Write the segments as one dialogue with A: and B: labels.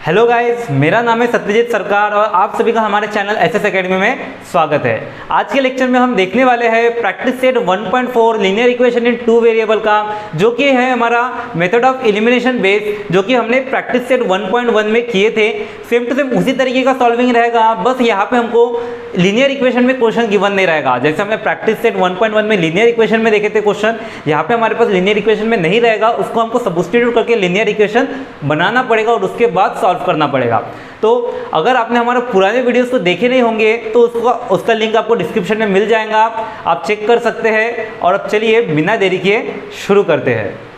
A: Hello guys, मेरा नाम है सत्यजीत सरकार और आप सभी का हमारे चैनल एसएस एकेडमी में स्वागत है। आज के लेक्चर में हम देखने वाले हैं practice set 1.4 linear equation in two variable का, जो कि है हमारा मेथड ऑफ एलिमिनेशन बेस, जो कि हमने प्रैक्टिस सेट 1.1 में किए थे। सेम टू सेम उसी तरीके का सॉल्विंग रहेगा, बस यहाँ पे हमको लीनियर इक्वेशन में क्वेश्चन गिवन नहीं रहेगा। जैसे हमने प्रैक्टिस सेट 1.1 में लीनियर इक्वेशन में देखे थे क्वेश्चन, यहाँ पे हमारे पास लीनियर इक्वेशन में नहीं रहेगा, उसको हमको सब्स्टिट्यूट करके लीनियर इक्वेशन बनाना पड़ेगा और उसके बाद सॉल्व करना पड़ेगा। तो अगर आपने हमारे पुराने वीडियोस को देखे नहीं होंगे तो उसका लिंक आपको डिस्क्रिप्शन में मिल जाएगा, आप चेक कर सकते हैं। और अब चलिए बिना देरी किए शुरू करते हैं।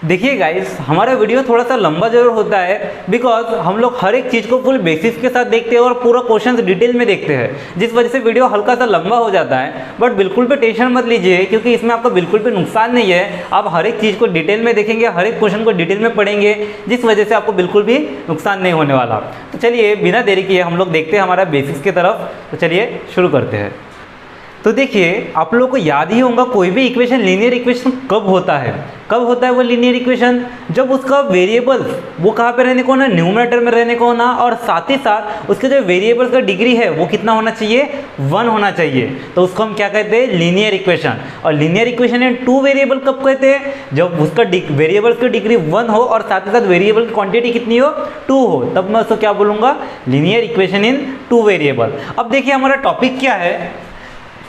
A: देखिए गाइस, हमारा वीडियो थोड़ा सा लंबा जरूर होता है बिकॉज हम लोग हर एक चीज़ को फुल बेसिस के साथ देखते हैं और पूरा क्वेश्चन डिटेल में देखते हैं, जिस वजह से वीडियो हल्का सा लंबा हो जाता है। बट बिल्कुल भी टेंशन मत लीजिए, क्योंकि इसमें आपका बिल्कुल भी नुकसान नहीं है। आप हर एक चीज़ को डिटेल में देखेंगे, हर एक क्वेश्चन को डिटेल में पढ़ेंगे, जिस वजह से आपको बिल्कुल भी नुकसान नहीं होने वाला। तो चलिए बिना देरी किए हम लोग देखते हैं हमारा बेसिक्स की तरफ। तो चलिए शुरू करते हैं। तो देखिए, आप लोगों को याद ही होगा कोई भी इक्वेशन लीनियर इक्वेशन कब होता है। कब होता है वो लीनियर इक्वेशन? जब उसका वेरिएबल वो कहाँ पे रहने को ना, न्यूमरेटर में रहने को ना, और साथ ही साथ उसके जो वेरिएबल्स का डिग्री है वो कितना होना चाहिए, 1 होना चाहिए। तो उसको हम क्या कहते हैं, लीनियर इक्वेशन। और linear equation in two variable कब कहते हैं? जब उसका वेरिएबल्स की डिग्री 1 हो और साथ ही साथ वेरिएबल की क्वांटिटी कितनी हो, 2 हो, तब मैं उसको क्या बोलूँगा, linear equation in two variable. अब देखिए हमारा टॉपिक क्या है,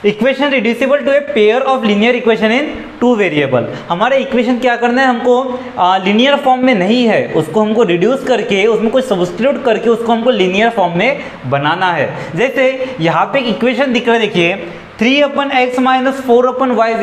A: equation reducible to a pair of linear equation in two variable. हमारा इक्वेशन क्या करना है, हमको लीनियर फॉर्म में नहीं है, उसको हमको रिड्यूस करके उसमें कुछ सब्स्टिट्यूट करके उसको हमको लीनियर फॉर्म में बनाना है। जैसे यहाँ पे इक्वेशन दिख रहा है, देखिए 3/x - 4/y =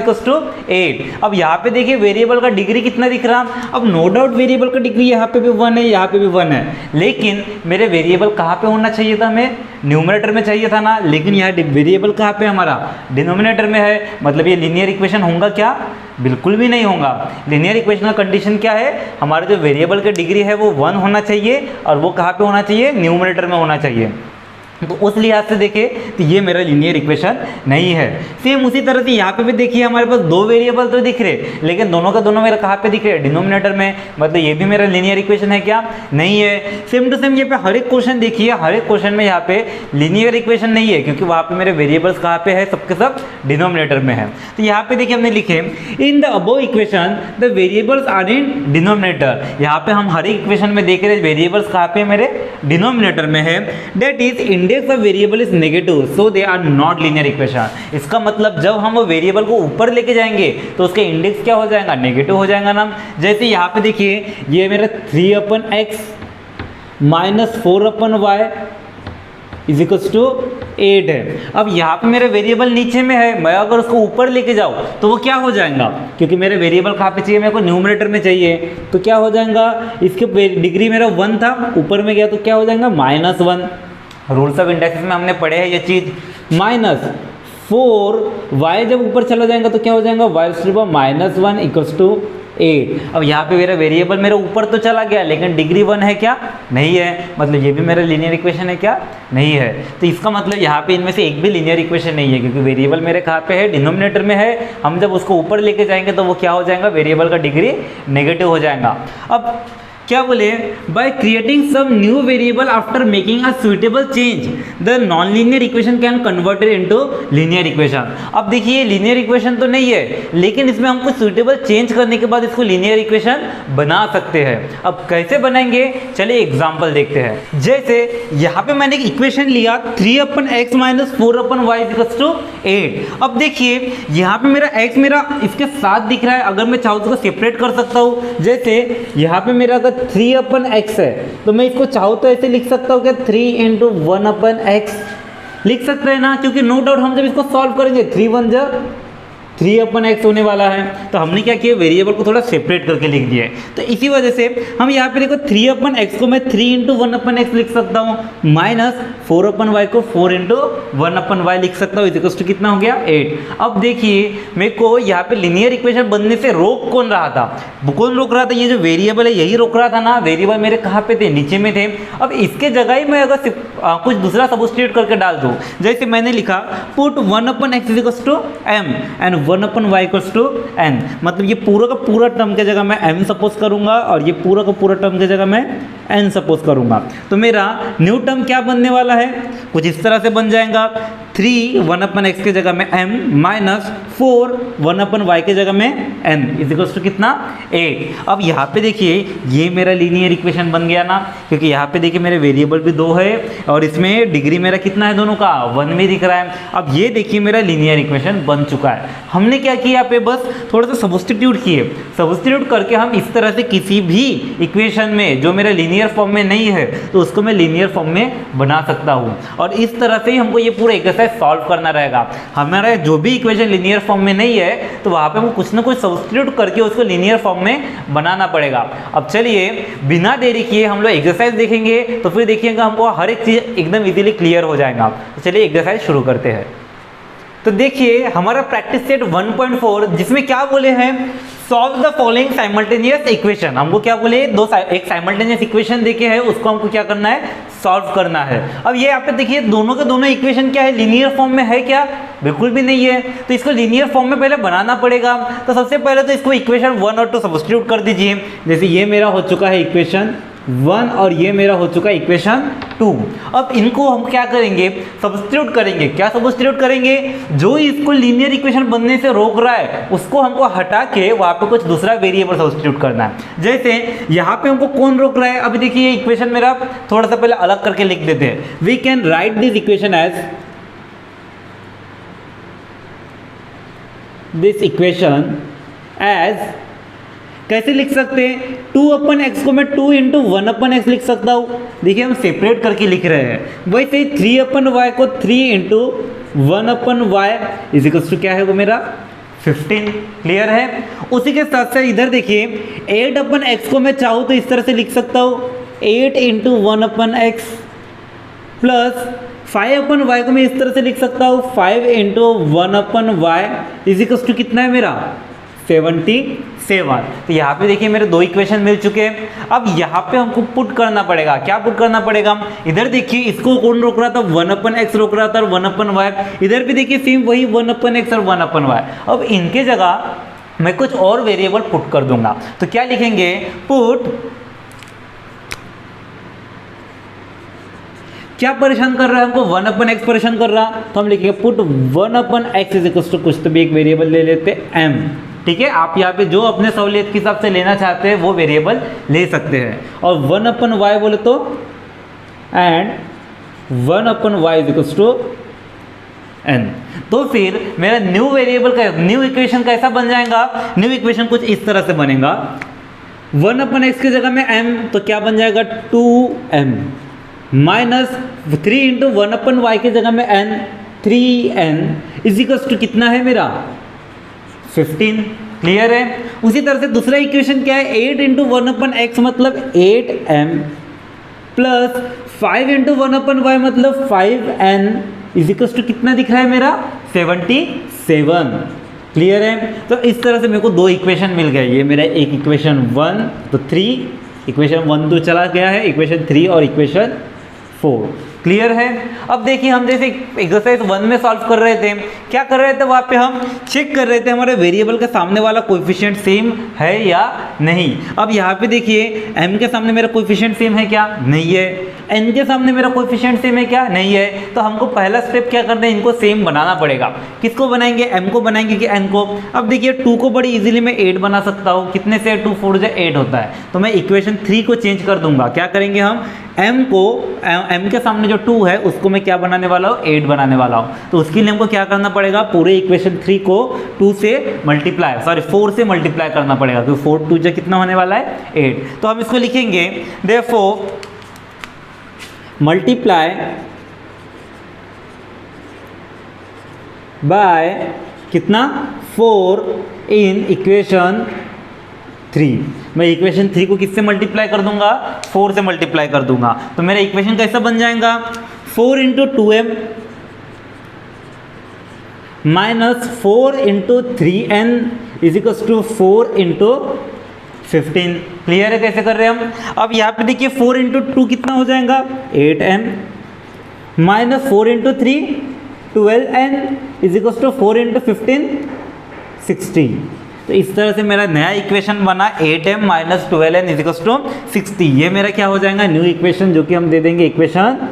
A: 8। अब यहाँ पे देखिए वेरिएबल का डिग्री कितना दिख रहा। अब नो डाउट वेरिएबल का डिग्री यहाँ पे भी 1 है, यहाँ पे भी 1 है, लेकिन मेरे वेरिएबल कहाँ पे होना चाहिए था, हमें न्यूमरेटर में चाहिए था ना। लेकिन यहाँ वेरिएबल कहाँ पे हमारा, डिनोमिनेटर में है। मतलब ये लीनियर इक्वेशन होगा क्या? बिल्कुल भी नहीं होगा। लीनियर इक्वेशन का कंडीशन क्या है, हमारे जो वेरिएबल का डिग्री है वो 1 होना चाहिए और वो कहाँ पे होना चाहिए, न्यूमरेटर में होना चाहिए। तो उस लिहाज से देखिए तो ये मेरा लीनियर इक्वेशन नहीं है। सेम उसी तरह से यहाँ पे भी देखिए हमारे पास 2 वेरिएबल तो दिख रहे, लेकिन दोनों का दोनों मेरा कहाँ पे दिख रहे, डिनोमिनेटर में। मतलब ये भी मेरा लीनियर इक्वेशन है क्या? नहीं है। सेम टू सेम ये पे हर एक क्वेश्चन देखिए, हर एक क्वेश्चन में यहाँ पे लीनियर इक्वेशन नहीं है, क्योंकि वहाँ पे मेरे वेरिएबल्स कहाँ पे है, सबके सब डिनोमिनेटर में है। तो यहाँ पे देखिए हमने लिखे in the above equation the variables are in denominator. यहाँ पे हम हर एक इक्वेशन में देख रहे हैं वेरिएबल्स कहाँ पे मेरे डिनोमिनेटर में है। That is index of variable is negative, so they are not linear equation. इसका मतलब जब हम वो वेरिएबल को ऊपर लेके जाएंगे तो उसके इंडेक्स क्या हो जाएगा, नेगेटिव हो जाएगा ना। जैसे यहाँ पे देखिए ये मेरा 3/x - 4/y = 8 है। अब यहाँ पे मेरा वेरिएबल नीचे में है, मैं अगर उसको ऊपर लेके जाऊँ तो वो क्या हो जाएगा, क्योंकि मेरे वेरिएबल कहाँ पे चाहिए, मेरे को न्यूमरेटर में चाहिए। तो क्या हो जाएगा, इसके डिग्री मेरा 1 था, ऊपर में गया तो क्या हो जाएगा, -1। रूल्स ऑफ इंडेक्सेस में हमने पढ़े हैं ये चीज़। -4y जब ऊपर चला जाएगा तो क्या हो जाएगा, y -1 = 8। अब यहाँ पे मेरा वेरिएबल मेरा ऊपर तो चला गया, लेकिन डिग्री 1 है क्या, नहीं है। मतलब ये भी मेरा लीनियर इक्वेशन है क्या, नहीं है। तो इसका मतलब यहाँ पे इनमें से एक भी लीनियर इक्वेशन नहीं है, क्योंकि वेरिएबल मेरे कहाँ पे है, डिनोमिनेटर में है। हम जब उसको ऊपर लेके जाएंगे तो वो क्या हो जाएगा, वेरिएबल का डिग्री नेगेटिव हो जाएगा। अब क्या बोले, by creating some new variable after making a suitable change the non linear equation can converted into linear equation. अब देखिए लीनियर इक्वेशन तो नहीं है, लेकिन इसमें हम कुछ सुइटेबल चेंज करने के बाद इसको लीनियर इक्वेशन बना सकते हैं। अब कैसे बनाएंगे, चलिए एग्जांपल देखते हैं। जैसे यहाँ पे मैंने एक इक्वेशन लिया 3/x - 4/y = 8। अब देखिए यहाँ पे मेरा x मेरा इसके साथ दिख रहा है, अगर मैं चाहूँ तो सेपरेट कर सकता हूँ। जैसे यहाँ पे मेरा 3/x है, तो मैं इसको चाहूँ तो ऐसे लिख सकता हूँ कि 3 × 1/x लिख सकते हैं ना, क्योंकि नो डाउट हम जब इसको सॉल्व करेंगे 3 × 1 3/x होने वाला है। तो हमने क्या किया, वेरिएबल को थोड़ा सेपरेट करके लिख दिया है। तो इसी वजह से हम यहाँ पे देखो 3/x को मैं 3 × 1/x लिख सकता हूँ, -4/y को 4 × 1/y लिख सकता हूँ, इक्वल्स टू कितना हो गया, 8। अब देखिए मेरे को यहाँ पे लीनियर इक्वेशन बनने से रोक कौन रहा था, कौन रोक रहा था, ये जो वेरिएबल है यही रोक रहा था ना। वेरिएबल मेरे कहाँ पे थे, नीचे में थे। अब इसके जगह ही मैं अगर कुछ दूसरा सब्स्टिट्यूट करके डाल दूँ। जैसे मैंने लिखा put 1/x equals to m and 1/y equals to n, मतलब ये पूरा का पूरा टर्म के जगह मैं m सपोज करूंगा और ये पूरा का पूरा टर्म के जगह मैं n सपोज करूंगा। तो मेरा न्यू टर्म क्या बनने वाला है, कुछ इस तरह से बन जाएगा 3 1/x के जगह में m माइनस 4 1/y के जगह में n इज इक्वल्स टू कितना 8। अब यहाँ पे देखिए ये मेरा लीनियर इक्वेशन बन गया ना, क्योंकि यहाँ पे देखिए मेरे वेरिएबल भी 2 है और इसमें डिग्री मेरा कितना है दोनों का 1 में दिख रहा है। अब ये देखिए मेरा लीनियर इक्वेशन बन चुका है। हमने क्या किया यहाँ पे बस थोड़ा सा सब्स्टिट्यूट किए, सब्स्टिट्यूट करके हम इस तरह से किसी भी इक्वेशन में जो मेरा लीनियर फॉर्म में नहीं है तो उसको मैं लीनियर फॉर्म में बना सकता हूँ। और इस तरह से ही हमको ये पूरा एक्सरसाइज सॉल्व करना रहेगा। हमारा जो भी इक्वेशन लीनियर फॉर्म में नहीं है तो वहाँ पे हमको कुछ ना कुछ सब्स्टिट्यूट करके उसको लीनियर फॉर्म में बनाना पड़ेगा। अब चलिए बिना देरी किए हम लोग एक्सरसाइज देखेंगे तो फिर देखिएगा हमको हर एक चीज़ एकदम इजीली क्लियर हो जाएगा। तो चलिए एक्सरसाइज शुरू करते हैं। तो देखिए हमारा प्रैक्टिस सेट 1.4 जिसमें क्या बोले हैं, solve the following simultaneous equation. हमको क्या बोले, एक साइमल्टेनियस इक्वेशन देके है उसको हमको क्या करना है, सॉल्व करना है। अब ये आप देखिए दोनों के दोनों इक्वेशन क्या है, लीनियर फॉर्म में है क्या, बिल्कुल भी नहीं है। तो इसको लीनियर फॉर्म में पहले बनाना पड़ेगा। तो सबसे पहले तो इसको इक्वेशन 1 और 2 सब्स्टिट्यूट कर दीजिए। जैसे ये मेरा हो चुका है इक्वेशन 1 और ये मेरा हो चुका है इक्वेशन 2। अब इनको हम क्या करेंगे, सब्स्टिट्यूट करेंगे। क्या सब्स्टिट्यूट करेंगे, जो इसको लीनियर इक्वेशन बनने से रोक रहा है उसको हमको हटा के वहाँ पे कुछ दूसरा वेरिएबल सब्स्टिट्यूट करना है। जैसे यहाँ पे हमको कौन रोक रहा है, अभी देखिए ये इक्वेशन मेरा थोड़ा सा पहले अलग करके लिख देते हैं। We can write this equation as कैसे लिख सकते हैं, 2/x को मैं 2 इंटू 1/x लिख सकता हूँ। देखिए हम सेपरेट करके लिख रहे हैं। वैसे 3/y को 3 into 1/y is equals to क्या है वो मेरा 15। क्लियर है। उसी के साथ साथ इधर देखिए 8/x को मैं चाहूँ तो इस तरह से लिख सकता हूँ 8 इंटू 1/x प्लस 5/y को मैं इस तरह से लिख सकता हूँ 5 into 1/y is equals to कितना है मेरा 77। तो यहाँ पे देखिए मेरे 2 इक्वेशन मिल चुके हैं। अब यहाँ पे हमको पुट करना पड़ेगा। क्या पुट करना पड़ेगा, इधर देखिए इसको कौन रोक रहा था, 1/x रोक रहा था और 1/y। इधर भी देखिए सेम वही 1/x और 1/y। अब इनके जगह मैं कुछ और वेरिएबल पुट कर दूंगा। तो क्या लिखेंगे, पुट, क्या परेशान कर रहा है हमको, 1/x परेशान कर रहा, तो हम लिखेंगे put 1/x is equal to कुछ तो भी एक वेरिएबल ले लेते m। ठीक है, आप यहाँ पे जो अपने सहूलियत के हिसाब से लेना चाहते हैं वो वेरिएबल ले सकते हैं। और 1/y बोले तो and 1/y is equal to n। तो फिर मेरा न्यू वेरिएबल का न्यू इक्वेशन कैसा बन जाएगा, न्यू इक्वेशन कुछ इस तरह से बनेगा। 1/x की जगह में m तो क्या बन जाएगा 2m माइनस 3 इंटू 1/y की जगह में n 3n is equal to कितना है मेरा 15। क्लियर है। उसी तरह से दूसरा इक्वेशन क्या है, 8 इंटू 1/x मतलब 8m प्लस 5 इंटू 1/y मतलब 5n इज इक्वल टू कितना दिख रहा है मेरा 77। क्लियर है। तो इस तरह से मेरे को 2 इक्वेशन मिल गए। ये मेरा एक इक्वेशन 1 तो 3, इक्वेशन 1 तो चला गया है, इक्वेशन 3 और इक्वेशन 4। क्लियर है। अब देखिए हम जैसे एक्सरसाइज 1 में सॉल्व कर रहे थे, क्या कर रहे थे, वहाँ पे हम चेक कर रहे थे हमारे वेरिएबल के सामने वाला कोएफिशिएंट सेम है या नहीं। अब यहाँ पे देखिए m के सामने मेरा कोएफिशिएंट सेम है क्या, नहीं है। n के सामने मेरा कोएफिशिएंट सेम है क्या, नहीं है। तो हमको पहला स्टेप क्या करना है, इनको सेम बनाना पड़ेगा। किसको बनाएंगे, m को बनाएंगे कि n को। अब देखिए 2 को बड़ी इजीली मैं 8 बना सकता हूँ। कितने से 2 4 जो 8 होता है। तो मैं इक्वेशन 3 को चेंज कर दूंगा। क्या करेंगे हम, m को m के सामने जो 2 है उसको मैं क्या बनाने वाला हूँ 8 बनाने वाला हूँ। तो उसके लिए हमको क्या करना पड़ेगा, पूरे इक्वेशन 3 को 2 से मल्टीप्लाई 4 से मल्टीप्लाई करना पड़ेगा। तो 4 2 जो कितना होने वाला है 8। तो हम इसको लिखेंगे देयरफॉर मल्टीप्लाई बाय कितना 4 इन इक्वेशन 3। मैं इक्वेशन 3 को किससे मल्टीप्लाई कर दूंगा, 4 से मल्टीप्लाई कर दूंगा। तो मेरा इक्वेशन कैसा बन जाएगा, 4 into 2m minus 4 into 3n is equal to 4 into 15। Clear है कैसे कर रहे हैं हम। अब यहाँ पे देखिए 4 इंटू 2 कितना हो जाएगा 8m -4 into 3 12n is equals to 4 into 15 60। तो इस तरह से मेरा नया इक्वेशन बना 8m minus 12n is equals to 60। ये मेरा क्या हो जाएगा, न्यू इक्वेशन, जो कि हम दे देंगे इक्वेशन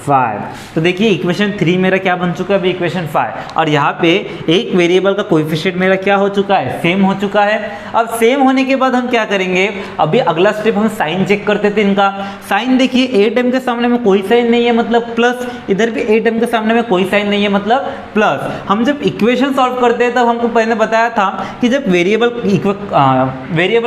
A: 5। तो देखिए इक्वेशन 3 मेरा क्या बन चुका है अभी, इक्वेशन 5। और यहाँ पे एक वेरिएबल का कोएफिशिएंट मेरा क्या हो चुका है, सेम हो चुका है। अब सेम होने के बाद हम क्या करेंगे, अभी अगला स्टेप हम साइन चेक करते थे इनका। साइन देखिए 8m के सामने में कोई साइन नहीं है मतलब प्लस, इधर भी 8m के सामने में कोई साइन नहीं है मतलब प्लस। हम जब इक्वेशन सॉल्व करते हैं तब हमको पहले बताया था कि जब वेरिएबल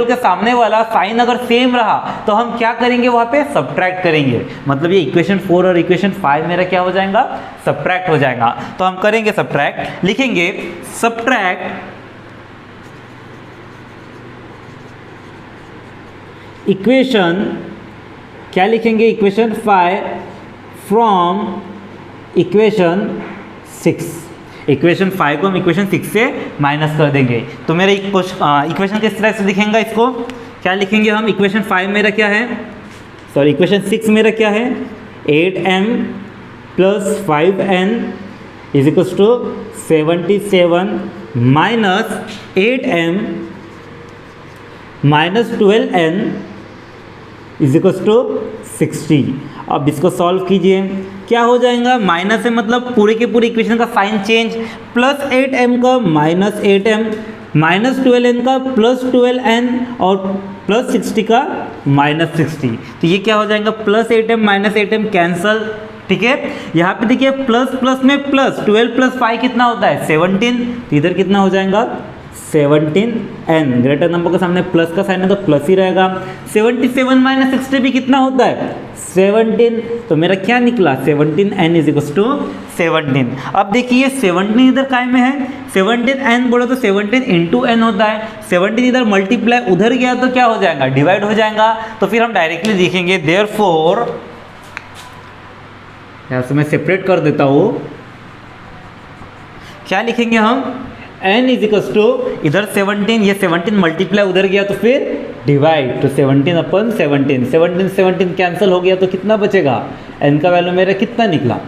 A: के सामने वाला साइन अगर सेम रहा तो हम क्या करेंगे, वहाँ पे सब्ट्रैक्ट करेंगे। मतलब ये इक्वेशन 4 और इक्वेशन 5 मेरा क्या हो जाएगा, सब्ट्रैक्ट हो जाएगा। तो हम करेंगे सब्ट्रैक्ट, लिखेंगे सब्ट्रैक्ट इक्वेशन, क्या लिखेंगे, इक्वेशन 5 फ्रॉम इक्वेशन 6। इक्वेशन 5 को हम इक्वेशन 6 से माइनस कर देंगे। तो मेरा इक्वेशन किस तरह से दिखेगा, इसको क्या लिखेंगे हम, इक्वेशन 5 मेरा क्या है, सॉरी इक्वेशन 6 मेरा क्या है, 8m plus 5n is equals to 77 minus 8m minus 12n is equals to 60। अब इसको सॉल्व कीजिए, क्या हो जाएगा, माइनस है मतलब पूरे के पूरे इक्वेशन का साइन चेंज, प्लस 8m का माइनस 8m, माइनस 12n का प्लस 12n और प्लस 60 का माइनस 60। तो ये क्या हो जाएगा, plus 8m minus 8m cancel, ठीक है। यहाँ पे देखिए प्लस प्लस में प्लस, 12 प्लस 5 कितना होता है 17। तो इधर कितना हो जाएगा 17n, ग्रेटर नंबर के सामने प्लस का साइन है तो प्लस ही रहेगा। 77 माइनस 60 भी कितना होता है 17। तो मेरा क्या निकला 17n इज इक्वल्स टू 17। अब देखिए 17 इधर काय में है, 17n बोलो तो 17 इंटू n होता है। 17 इधर मल्टीप्लाई उधर गया तो क्या हो जाएगा, डिवाइड हो जाएगा। तो फिर हम डायरेक्टली लिखेंगे देयरफॉर, यहाँ से मैं सेपरेट कर देता हूँ, क्या लिखेंगे हम, n इज इक्वल्स टू इधर 17, ये 17 मल्टीप्लाई उधर गया तो फिर डिवाइड, तो 17 अपन 17, 17 कैंसिल हो गया तो कितना बचेगा, n का वैल्यू मेरा कितना निकला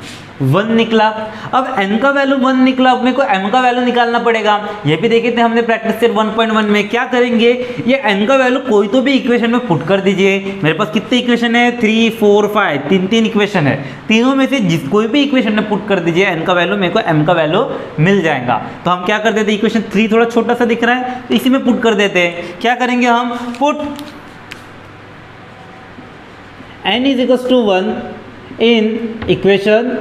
A: 1 निकला। अब n का वैल्यू 1 निकला, अब मेरे को m का वैल्यू निकालना पड़ेगा। ये भी देखे थे हमने प्रैक्टिस सेट 1.1 में, क्या करेंगे, ये n का वैल्यू कोई तो भी इक्वेशन में पुट कर दीजिए। मेरे पास कितने इक्वेशन है 3 4 5, तीन इक्वेशन है, तीनों में से जिस कोई भी इक्वेशन में पुट कर दीजिए n का वैल्यू, मेरे को m का वैल्यू मिल जाएगा। तो हम क्या कर देते हैं, इक्वेशन 3 थोड़ा छोटा सा दिख रहा है तो इसी में पुट कर देते हैं। क्या करेंगे हम, put n is equals to 1 in equation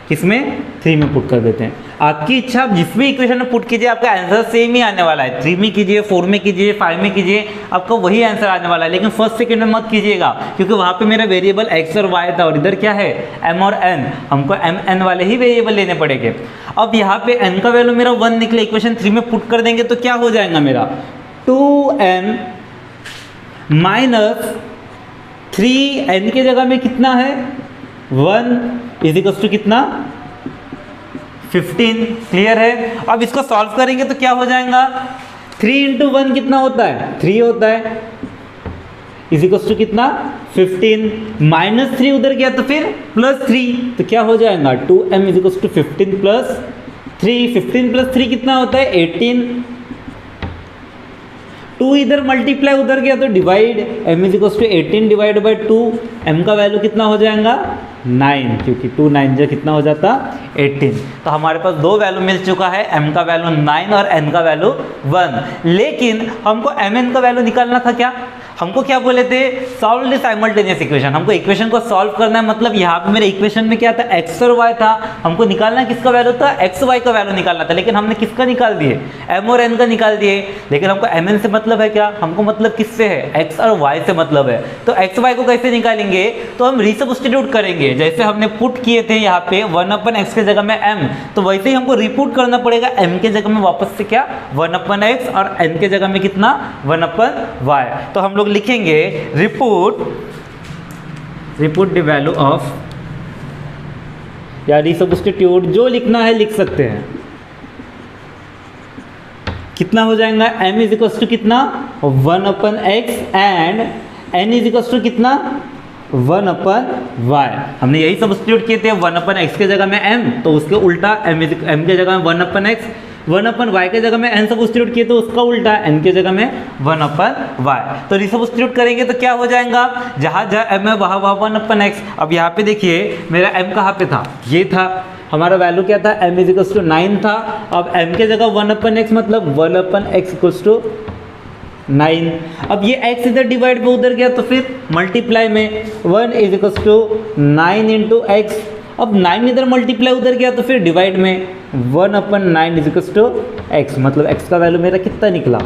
A: किसमें 3 में पुट कर देते हैं। आपकी इच्छा, आप जिस भी इक्वेशन में पुट कीजिए आपका आंसर सेम ही आने वाला है। 3 में कीजिए, 4 में कीजिए, 5 में कीजिए, आपका वही आंसर आने वाला है। लेकिन फर्स्ट सेकंड में मत कीजिएगा क्योंकि वहाँ पे मेरा वेरिएबल x और y था और इधर क्या है m और n, हमको m n वाले ही वेरिएबल लेने पड़ेंगे। अब यहाँ पे n का वैल्यू मेरा 1 निकले, इक्वेशन 3 में पुट कर देंगे तो क्या हो जाएगा मेरा 2n माइनस 3n के जगह में कितना है 1 इज इक्वल्स टू कितना 15। क्लियर है। अब इसको सॉल्व करेंगे तो क्या हो जाएगा, 3 इंटू 1 कितना होता है 3 होता है, इज इक्वल्स टू कितना 15, माइनस 3 उधर गया तो फिर प्लस 3, तो क्या हो जाएगा 2m is equals to 15 plus 3, 15 plus 3 कितना होता है 18, 2 इधर मल्टीप्लाई उधर गया तो divide, m is equals to 18 divide by 2, m का वैल्यू कितना हो जाएगा 9, क्योंकि 2 9 जो कितना हो जाता 18। तो हमारे पास दो वैल्यू मिल चुका है, m का वैल्यू 9 और n का वैल्यू 1। लेकिन हमको mn का वैल्यू निकालना था, क्या हमको क्या बोले थे, सॉल्व द साइमल्टेनियस इक्वेशन। हमको इक्वेशन को सॉल्व करना है, मतलब यहाँ पे मेरे इक्वेशन में क्या था x और y था, हमको निकालना किसका वैल्यू था x y का वैल्यू निकालना था। लेकिन हमने किसका निकाल दिए m और n का निकाल दिए। लेकिन हमको mn से मतलब है क्या, हमको मतलब किससे है x और y से मतलब है। तो x y को कैसे निकालेंगे, तो हम रीसब्स्टिट्यूट करेंगे। जैसे हमने पुट किए थे यहाँ पे 1/x के जगह में m, तो वैसे ही हमको रिपुट करना पड़ेगा m के जगह में वापस से क्या 1/x और n के जगह में कितना 1/y। तो हम लोग लिखेंगे रिपुट द वैल्यू ऑफ, या रीसब्स्टिट्यूट, जो लिखना है लिख सकते हैं। कितना हो जाएगा m इज इक्वल्स टू कितना 1/x and n is equals to कितना 1 अपन y। हमने यही सब्स्टिट्यूट किए थे, 1 अपन x के जगह में m, तो उसके उल्टा m के जगह में 1 अपन x, 1 अपन y के जगह में n सब्स्टिट्यूट किए तो उसका उल्टा n के जगह में 1 अपन y। तो रिसब्स्टिट्यूट करेंगे तो क्या हो जाएगा, जहाँ जहाँ m है वहाँ 1 अपन x। अब यहाँ पे देखिए मेरा m कहाँ पे था, ये था, हमारा वैल्यू क्या था, m = 9 था। अब m के जगह 1 अपन x मतलब 1 अपन x = 9। अब ये x इधर डिवाइड में उधर गया तो फिर मल्टीप्लाई में 1 = 9 × x। अब 9 इधर मल्टीप्लाई उधर गया तो फिर डिवाइड में 1 अपन 9 = x, मतलब x का वैल्यू मेरा कितना निकला,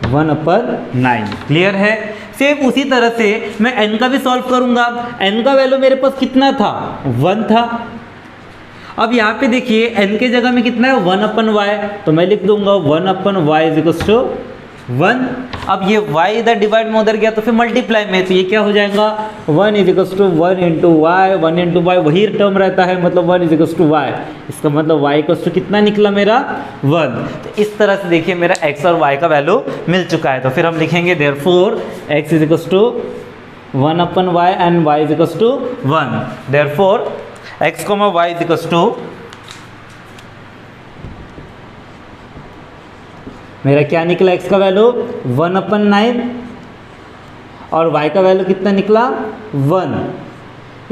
A: 1 अपन 9। क्लियर है। सेम उसी तरह से मैं n का भी सॉल्व करूंगा। n का वैल्यू मेरे पास कितना था, 1 था। अब यहाँ पे देखिए n के जगह में कितना है, 1 अपन y, तो मैं लिख दूंगा 1 अपन y = 1। अब ये y इधर डिवाइड में उधर गया तो फिर मल्टीप्लाई में, तो ये क्या हो जाएगा, 1 = 1 × y, 1 × y वही टर्म रहता है, मतलब 1 = y। इसका मतलब y = कितना निकला मेरा, 1। तो इस तरह से देखिए मेरा x और y का वैल्यू मिल चुका है। तो फिर हम लिखेंगे therefore x = 1 upon y and y = 1। Therefore x, y = मेरा क्या निकला, x का वैल्यू 1 अपन 9 और y का वैल्यू कितना निकला, 1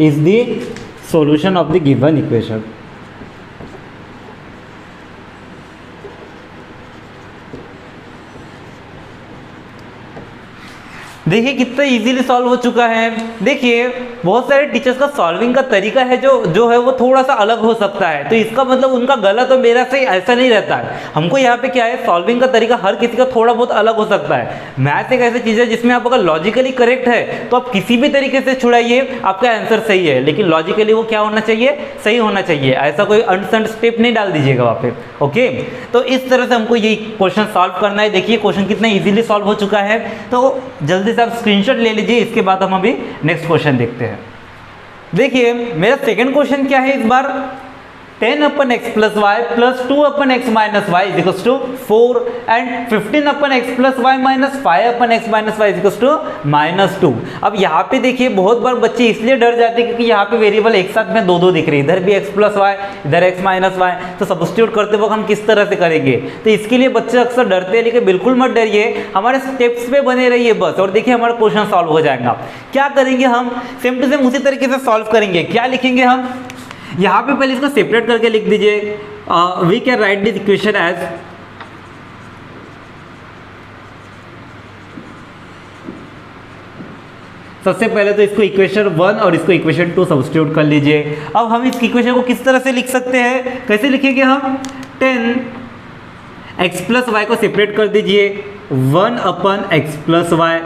A: is the solution of the given equation. देखिए कितना इजीली सॉल्व हो चुका है। देखिए बहुत सारे टीचर्स का सॉल्विंग का तरीका है जो है वो थोड़ा सा अलग हो सकता है, तो इसका मतलब उनका गलत और मेरा सही ऐसा नहीं रहता है। हमको यहाँ पे क्या है, सॉल्विंग का तरीका हर किसी का थोड़ा बहुत अलग हो सकता है। मैथ एक ऐसी चीज़ है जिसमें आप अगर लॉजिकली करेक्ट है तो आप किसी भी तरीके से छुड़ाइए आपका आंसर सही है, लेकिन लॉजिकली वो क्या होना चाहिए, सही होना चाहिए। ऐसा कोई अनसंड स्टेप नहीं डाल दीजिएगा वहाँ पे। ओके, तो इस तरह से हमको ये क्वेश्चन सॉल्व करना है। देखिए क्वेश्चन कितना इजीली सॉल्व हो चुका है, तो जल्दी आप स्क्रीनशॉट ले लीजिए। इसके बाद हम अभी नेक्स्ट क्वेश्चन देखते हैं। देखिए मेरा सेकंड क्वेश्चन क्या है इस बार, 10 अपन x plus y plus 2 upon x minus y is equals to 4 and 15 upon x plus y minus 5 upon x minus y is equals to -2। अब यहाँ पे देखिए बहुत बार बच्चे इसलिए डर जाते हैं क्योंकि यहाँ पे वेरिएबल एक साथ में दो दिख रही है, इधर भी x plus y इधर x minus y, तो सब्स्टिट्यूट करते वक्त हम किस तरह से करेंगे। तो इसके लिए बच्चे अक्सर डरते हैं, लेकिन बिल्कुल मत डरिए, हमारे स्टेप्स पे बने रहिए बस, और देखिए हमारा क्वेश्चन सॉल्व हो जाएगा। क्या करेंगे हम, सेम टू सेम उसी तरीके से सॉल्व करेंगे। क्या लिखेंगे हम, यहाँ पे पहले इसको सेपरेट करके लिख दीजिए। We can write this equation as सबसे पहले तो इसको इक्वेशन 1 और इसको इक्वेशन 2 सब्स्टिट्यूट कर लीजिए। अब हम इस इक्वेशन को किस तरह से लिख सकते हैं, कैसे लिखेंगे हम, 10 x plus y को सेपरेट कर दीजिए, 1 अपन x plus y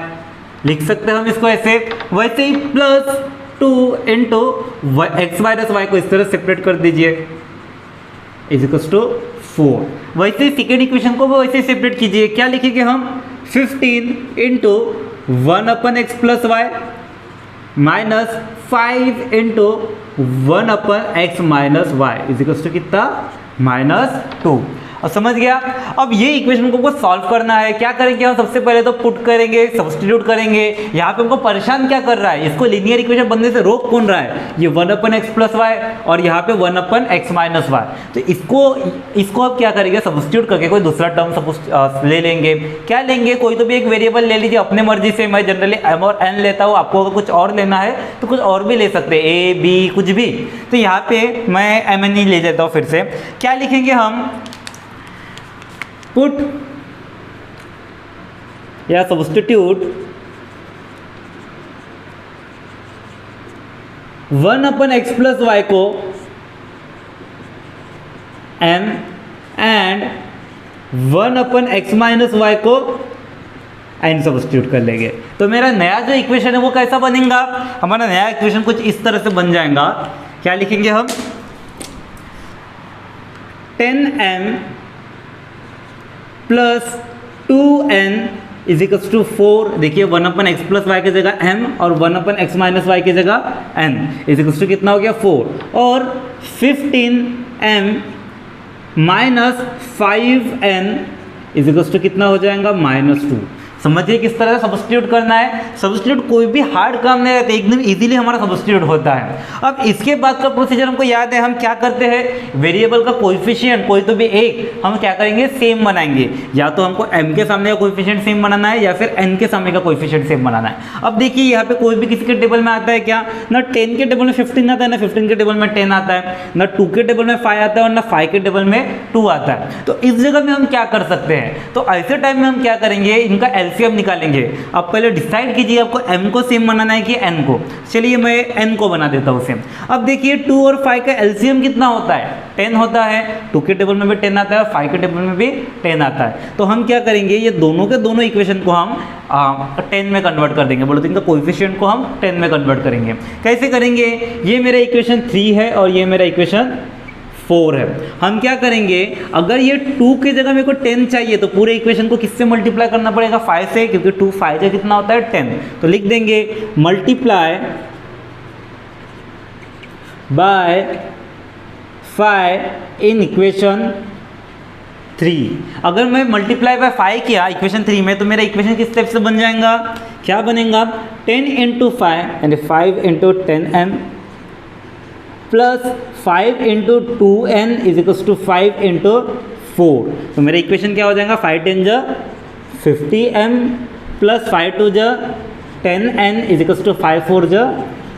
A: लिख सकते हैं हम इसको ऐसे। वैसे ही plus 2 into X minus Y को इस तरह सेपरेट कर दीजिए, इज इक्वल्स टू 4। वैसे सेकेंड इक्वेशन को वैसे सेपरेट कीजिए। क्या लिखेंगे हम, 15 into 1 upon x plus y minus 5 into 1 upon x minus y is equals to कितना, -2। और समझ गया। अब ये इक्वेशन को सॉल्व करना है। क्या करेंगे हम, सबसे पहले तो पुट करेंगे, सब्स्टिट्यूट करेंगे। यहाँ पे हमको परेशान क्या कर रहा है, इसको लीनियर इक्वेशन बनने से रोक कौन रहा है, ये 1 अपन एक्स प्लस वाई और यहाँ पे 1 अपन एक्स माइनस वाई। तो इसको अब क्या करेंगे, सब्स्टिट्यूट करके कोई दूसरा टर्म ले लेंगे। क्या लेंगे, कोई तो भी एक वेरिएबल ले लीजिए अपने मर्जी से। मैं जनरली m और n लेता हूँ, आपको अगर कुछ और लेना है तो कुछ और भी ले सकते हैं, a b कुछ भी। तो यहाँ पे मैं m n ही ले लेता हूँ फिर से। क्या लिखेंगे हम, पुट या substitute 1 upon x plus y को m and 1 upon x minus Y को n सब्स्टिट्यूट कर लेंगे। तो मेरा नया जो इक्वेशन है वो कैसा बनेगा, हमारा नया इक्वेशन कुछ इस तरह से बन जाएगा। क्या लिखेंगे हम, 10m plus 2n is equals to 4। देखिए 1 अपन एक्स प्लस वाई की जगह m और 1 अपन एक्स माइनस वाई की जगह n इज इक्वल्स टू कितना हो गया, 4। और 15m minus 5n is equals to कितना हो जाएगा, -2। समझिए किस तरह से सब्स्टिट्यूट करना है। सब्स्टिट्यूट कोई भी हार्ड काम नहीं रहता, एकदम इजीली हमारा सब्स्टिट्यूट होता है। अब इसके बाद का प्रोसीजर हमको याद है, हम क्या करते हैं, वेरिएबल का कोएफिशिएंट कोई तो भी एक हम क्या करेंगे, सेम बनाएंगे। या तो हमको m के सामने का कोएफिशिएंट सेम बनाना है या फिर n के सामने का कोएफिशिएंट सेम बनाना है। अब देखिए यहाँ पे कोई भी किसी के टेबल में आता है क्या, ना 10 के टेबल में 15 आता है, ना 15 के टेबल में 10 आता है, ना 2 के टेबल में 5 आता है और ना 5 के टेबल में 2 आता है। तो इस जगह में हम क्या कर सकते हैं, तो ऐसे टाइम में हम क्या करेंगे, इनका एलसीएम निकालेंगे। अब पहले डिसाइड कीजिए आपको m को सेम बनाना है कि n को। चलिए मैं n को बना देता हूँ सेम। अब देखिए 2 और 5 का एलसीएम कितना होता है, 10 होता है। 2 के टेबल में भी 10 आता है, 5 के टेबल में भी 10 आता है। तो हम क्या करेंगे, ये दोनों के दोनों इक्वेशन को हम 10 में कन्वर्ट कर देंगे, बोलो तो इनका कोएफिशिएंट को हम 10 में कन्वर्ट करेंगे। कैसे करेंगे, ये मेरा इक्वेशन 3 है और ये मेरा इक्वेशन 4 है। हम क्या करेंगे, अगर ये 2 की जगह मेरे को 10 चाहिए तो पूरे इक्वेशन को किससे मल्टीप्लाई करना पड़ेगा, 5 से, क्योंकि 2 5 का कितना होता है 10। तो लिख देंगे मल्टीप्लाई बाय 5 इन इक्वेशन 3। अगर मैं मल्टीप्लाई बाय 5 किया इक्वेशन 3 में तो मेरा इक्वेशन किस टाइप से बन जाएगा, क्या बनेगा, 10 इंटू 5 यानी 5 into 10n plus 5 into 2n is equals to 5 into 4। तो मेरा इक्वेशन क्या हो जाएगा, 5 10 जा 50m प्लस 5 2 जा 10n इज इक्वल्स टू 5 4 जा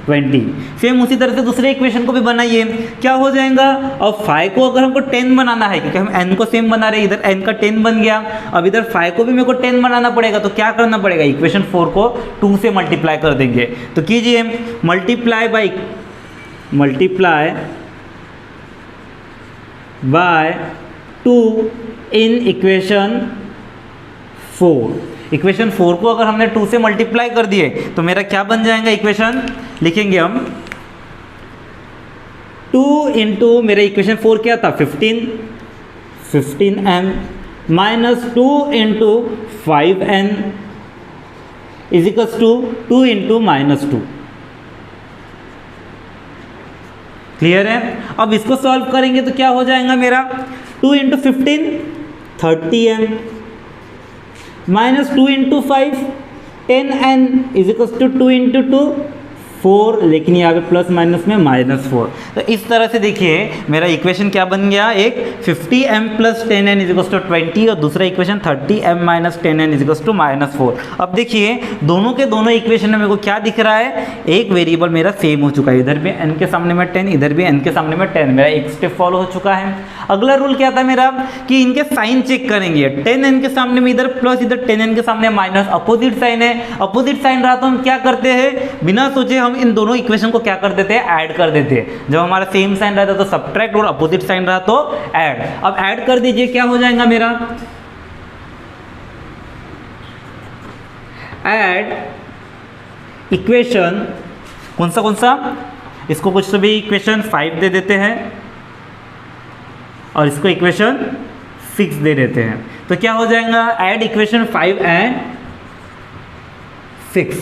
A: 20। सेम उसी तरह से दूसरे इक्वेशन को भी बनाइए, क्या हो जाएगा। अब 5 को अगर हमको 10 बनाना है, क्योंकि हम n को सेम बना रहे हैं, इधर n का 10 बन गया। अब इधर 5 को भी मेरे को 10 बनाना पड़ेगा, तो क्या करना पड़ेगा, इक्वेशन 4 को 2 से मल्टीप्लाई कर देंगे। तो कीजिए multiply by 2 in equation 4। Equation 4 को अगर हमने 2 से मल्टीप्लाई कर दिए तो मेरा क्या बन जाएगा, इक्वेशन लिखेंगे हम 2 इंटू मेरा इक्वेशन 4 क्या था 15m minus 2 into 5n is equals to 2 into -2। Clear है। अब इसको सॉल्व करेंगे तो क्या हो जाएगा मेरा, 2 into 15 30m minus 2 into 5 10n is equals to 2 into 2 4, लेकिन यहाँ पे प्लस माइनस में -4। तो इस तरह से देखिए मेरा इक्वेशन क्या बन गया, एक 50m plus 10n is equals to 20 और दूसरा equation 30m minus 10n is equals to -4। अब देखिए दोनों के दोनों इक्वेशन में मेरे को क्या दिख रहा है, एक वेरिएबल मेरा सेम हो चुका है, इधर भी n के सामने में 10, इधर भी n के सामने में 10, मेरा एक स्टेप फॉलो हो चुका है। अगला रूल क्या था मेरा, कि इनके साइन चेक करेंगे, 10n के सामने में इधर प्लस, इधर 10n के सामने माइनस, अपोजिट साइन है, अपोजिट साइन रहा तो हम क्या करते हैं, बिना सोचे हम इन दोनों इक्वेशन को क्या कर देते हैं, ऐड कर देते हैं। जब हमारा सेम साइन रहता तो सब्ट्रैक्ट और अपोजिट साइन रहा तो ऐड। अब ऐड कर दीजिए, क्या हो जाएगा मेरा, ऐड इक्वेशन कौन सा, इसको कुछ तो भी इक्वेशन 5 दे देते हैं और इसको इक्वेशन 6 दे देते हैं। तो क्या हो जाएगा, ऐड इक्वेशन 5 एंड 6।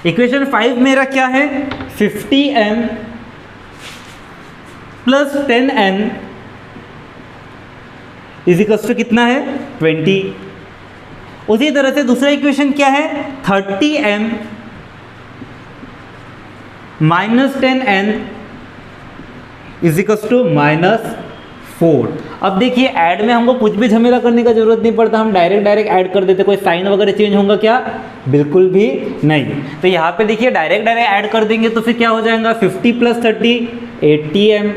A: इक्वेशन 5 मेरा क्या है, 50m plus 10n is equals to कितना है 20। उसी तरह से दूसरा इक्वेशन क्या है, 30m minus 10n is equals to -4। अब देखिए ऐड में हमको कुछ भी झमेला करने का जरूरत नहीं पड़ता, हम डायरेक्ट ऐड कर देते। कोई साइन वगैरह चेंज होगा क्या, बिल्कुल भी नहीं। तो यहाँ पे देखिए डायरेक्ट ऐड कर देंगे तो फिर क्या हो जाएगा, 50 प्लस 30 80m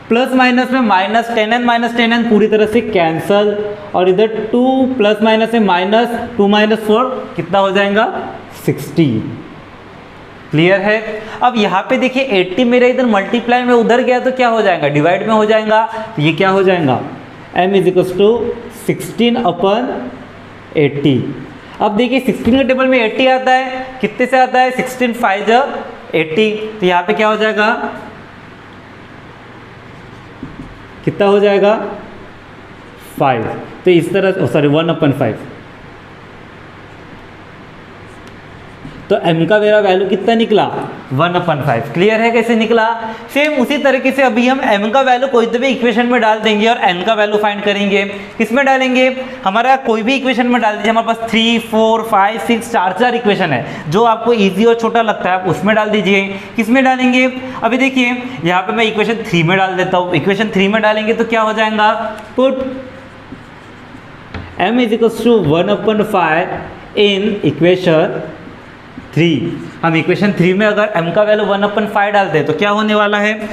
A: प्लस माइनस में माइनस 10n पूरी तरह से कैंसल, और इधर 2 प्लस माइनस में -2 -4 कितना हो जाएगा 60। क्लियर है। अब यहाँ पे देखिए 80 मेरा इधर मल्टीप्लाई में उधर गया तो क्या हो जाएगा, डिवाइड में हो जाएगा। तो ये क्या हो जाएगा, m इज इक्वल्स टू 16/80। अब देखिए 16 के टेबल में 80 आता है, कितने से आता है 16 5 80। तो यहाँ पे क्या हो जाएगा, कितना हो जाएगा 5। तो इस तरह सॉरी 1/5। तो m का मेरा वैल्यू कितना निकला 1/5। क्लियर है कैसे निकला? सेम उसी तरीके से अभी हम m का वैल्यू कोई तो भी इक्वेशन में डाल देंगे और n का वैल्यू फाइंड करेंगे। किस में डालेंगे? हमारा कोई भी इक्वेशन में डाल दीजिए। हमारे पास 3, 4, 5, 6 चार इक्वेशन है, जो आपको ईजी और छोटा लगता है आप उसमें डाल दीजिए। किस में डालेंगे? अभी देखिए यहाँ पे मैं इक्वेशन 3 में डाल देता हूँ। इक्वेशन 3 में डालेंगे तो क्या हो जाएगा, put m is equals to 1/5 in equation 3। हम इक्वेशन 3 में अगर m का वैल्यू 1/5 डालते हैं तो क्या होने वाला है?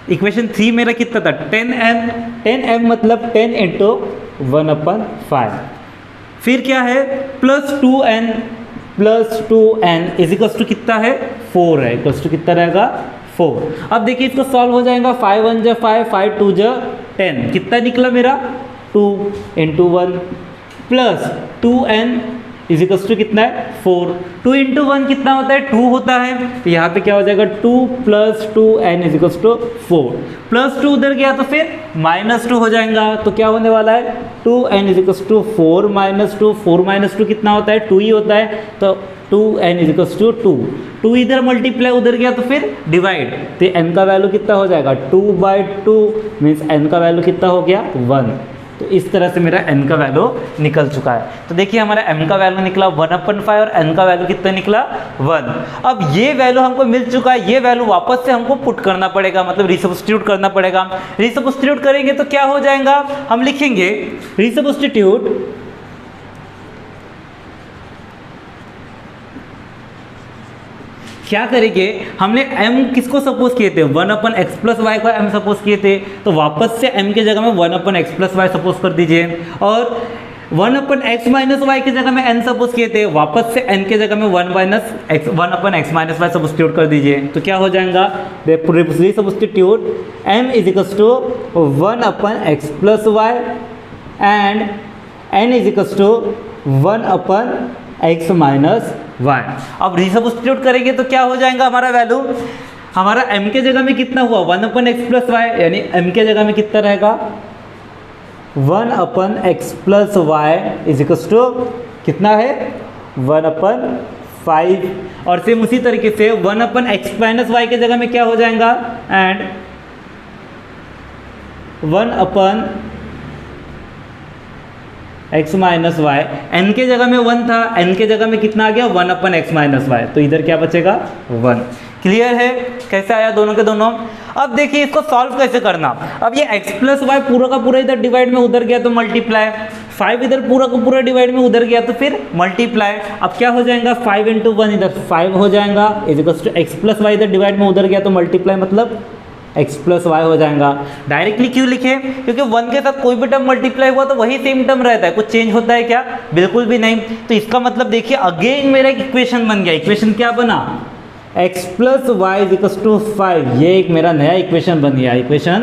A: इक्वेशन 3 मेरा कितना था 10m मतलब 10 इंटू 1/5। फिर क्या है plus 2n is equals to कितना है 4 है, इक्वल्स टू कितना रहेगा 4। अब देखिए इसको सॉल्व हो जाएगा। 5 1 जा 5, 5 2 जा 10, कितना निकला मेरा 2 into 1 plus 2n is equals to कितना है 4। 2 इंटू 1 कितना होता है 2 होता है, तो यहाँ पे क्या हो जाएगा 2 plus 2n is equals to 4। Plus 2 उधर गया तो फिर -2 हो जाएगा, तो क्या होने वाला है 2n इज इक्वल्स टू 4 -2। 4 -2 कितना होता है 2 ही होता है, तो 2n इज इक्वल्स टू 2। 2 इधर मल्टीप्लाई उधर गया तो फिर डिवाइड, तो n का वैल्यू कितना हो जाएगा 2/2 मीन्स n का वैल्यू कितना हो गया 1। तो इस तरह से मेरा n का वैल्यू निकल चुका है। तो देखिए हमारा m का वैल्यू निकला 1/5 और n का वैल्यू कितना निकला 1। अब ये वैल्यू हमको मिल चुका है, ये वैल्यू वापस से हमको पुट करना पड़ेगा, मतलब रिसब्स्टिट्यूट करना पड़ेगा। रिसब्स्टिट्यूट करेंगे तो क्या हो जाएगा, हम लिखेंगे रिसब्स्टिट्यूट क्या करेंगे, हमने m किसको सपोज किए थे 1/x प्लस वाई को m सपोज किए थे, तो वापस से m की जगह में 1/x प्लस वाई सपोज कर दीजिए। और 1/x माइनस वाई की जगह में n सपोज किए थे, वापस से n की जगह में 1/x माइनस वाई सब्स्टिट्यूट कर दीजिए। तो क्या हो जाएगा, substitute m is equals to 1/x plus y and n is equals to 1/x minus y. अब रिसब्स्टिट्यूट करेंगे तो क्या हो जाएगा हमारा वैल्यू, हमारा m के जगह में कितना हुआ 1/x प्लस वाई, यानी m के जगह में कितना रहेगा 1/x plus y is equals to कितना है 1/5। और सेम उसी तरीके से 1/x माइनस वाई के जगह में क्या हो जाएगा and 1/x minus Y, n के जगह में 1 था, n के जगह में कितना आ गया 1/x माइनस वाई, तो इधर क्या बचेगा 1। क्लियर है कैसे आया दोनों के दोनों? अब देखिए इसको सॉल्व कैसे करना। अब ये x प्लस वाई पूरा का पूरा इधर डिवाइड में उधर गया तो मल्टीप्लाई, 5 इधर पूरा का पूरा डिवाइड में उधर गया तो फिर मल्टीप्लाई। अब क्या हो जाएगा 5 इंटू 1 इधर 5 हो जाएगा is equals to x plus y इधर डिवाइड में उधर गया तो मल्टीप्लाई, मतलब x प्लस वाई हो जाएगा। डायरेक्टली क्यों लिखे, क्योंकि 1 के साथ कोई भी टर्म मल्टीप्लाई हुआ तो वही सेम टर्म रहता है, कुछ चेंज होता है क्या, बिल्कुल भी नहीं। तो इसका मतलब देखिए अगेन मेरा एक इक्वेशन बन गया। इक्वेशन क्या बना x plus y is equals to 5, ये एक मेरा नया इक्वेशन बन गया। इक्वेशन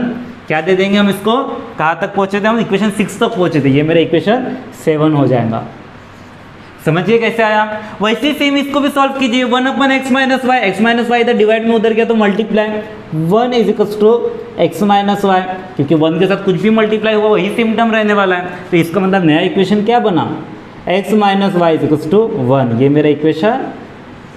A: क्या दे देंगे हम इसको, कहाँ तक पहुँचे थे हम, इक्वेशन 6 तक पहुँचे थे, ये मेरा इक्वेशन 7 हो जाएगा। समझिए कैसे आया। वैसे सेम इसको भी सॉल्व कीजिए 1/x minus y, x minus y इधर डिवाइड में उधर गया तो multiply, 1 is equals to x minus y, क्योंकि 1 के साथ कुछ भी मल्टीप्लाई हुआ वही सेम टर्म रहने वाला है। तो इसका मतलब नया इक्वेशन क्या बना x minus y is equals to 1, ये मेरा इक्वेशन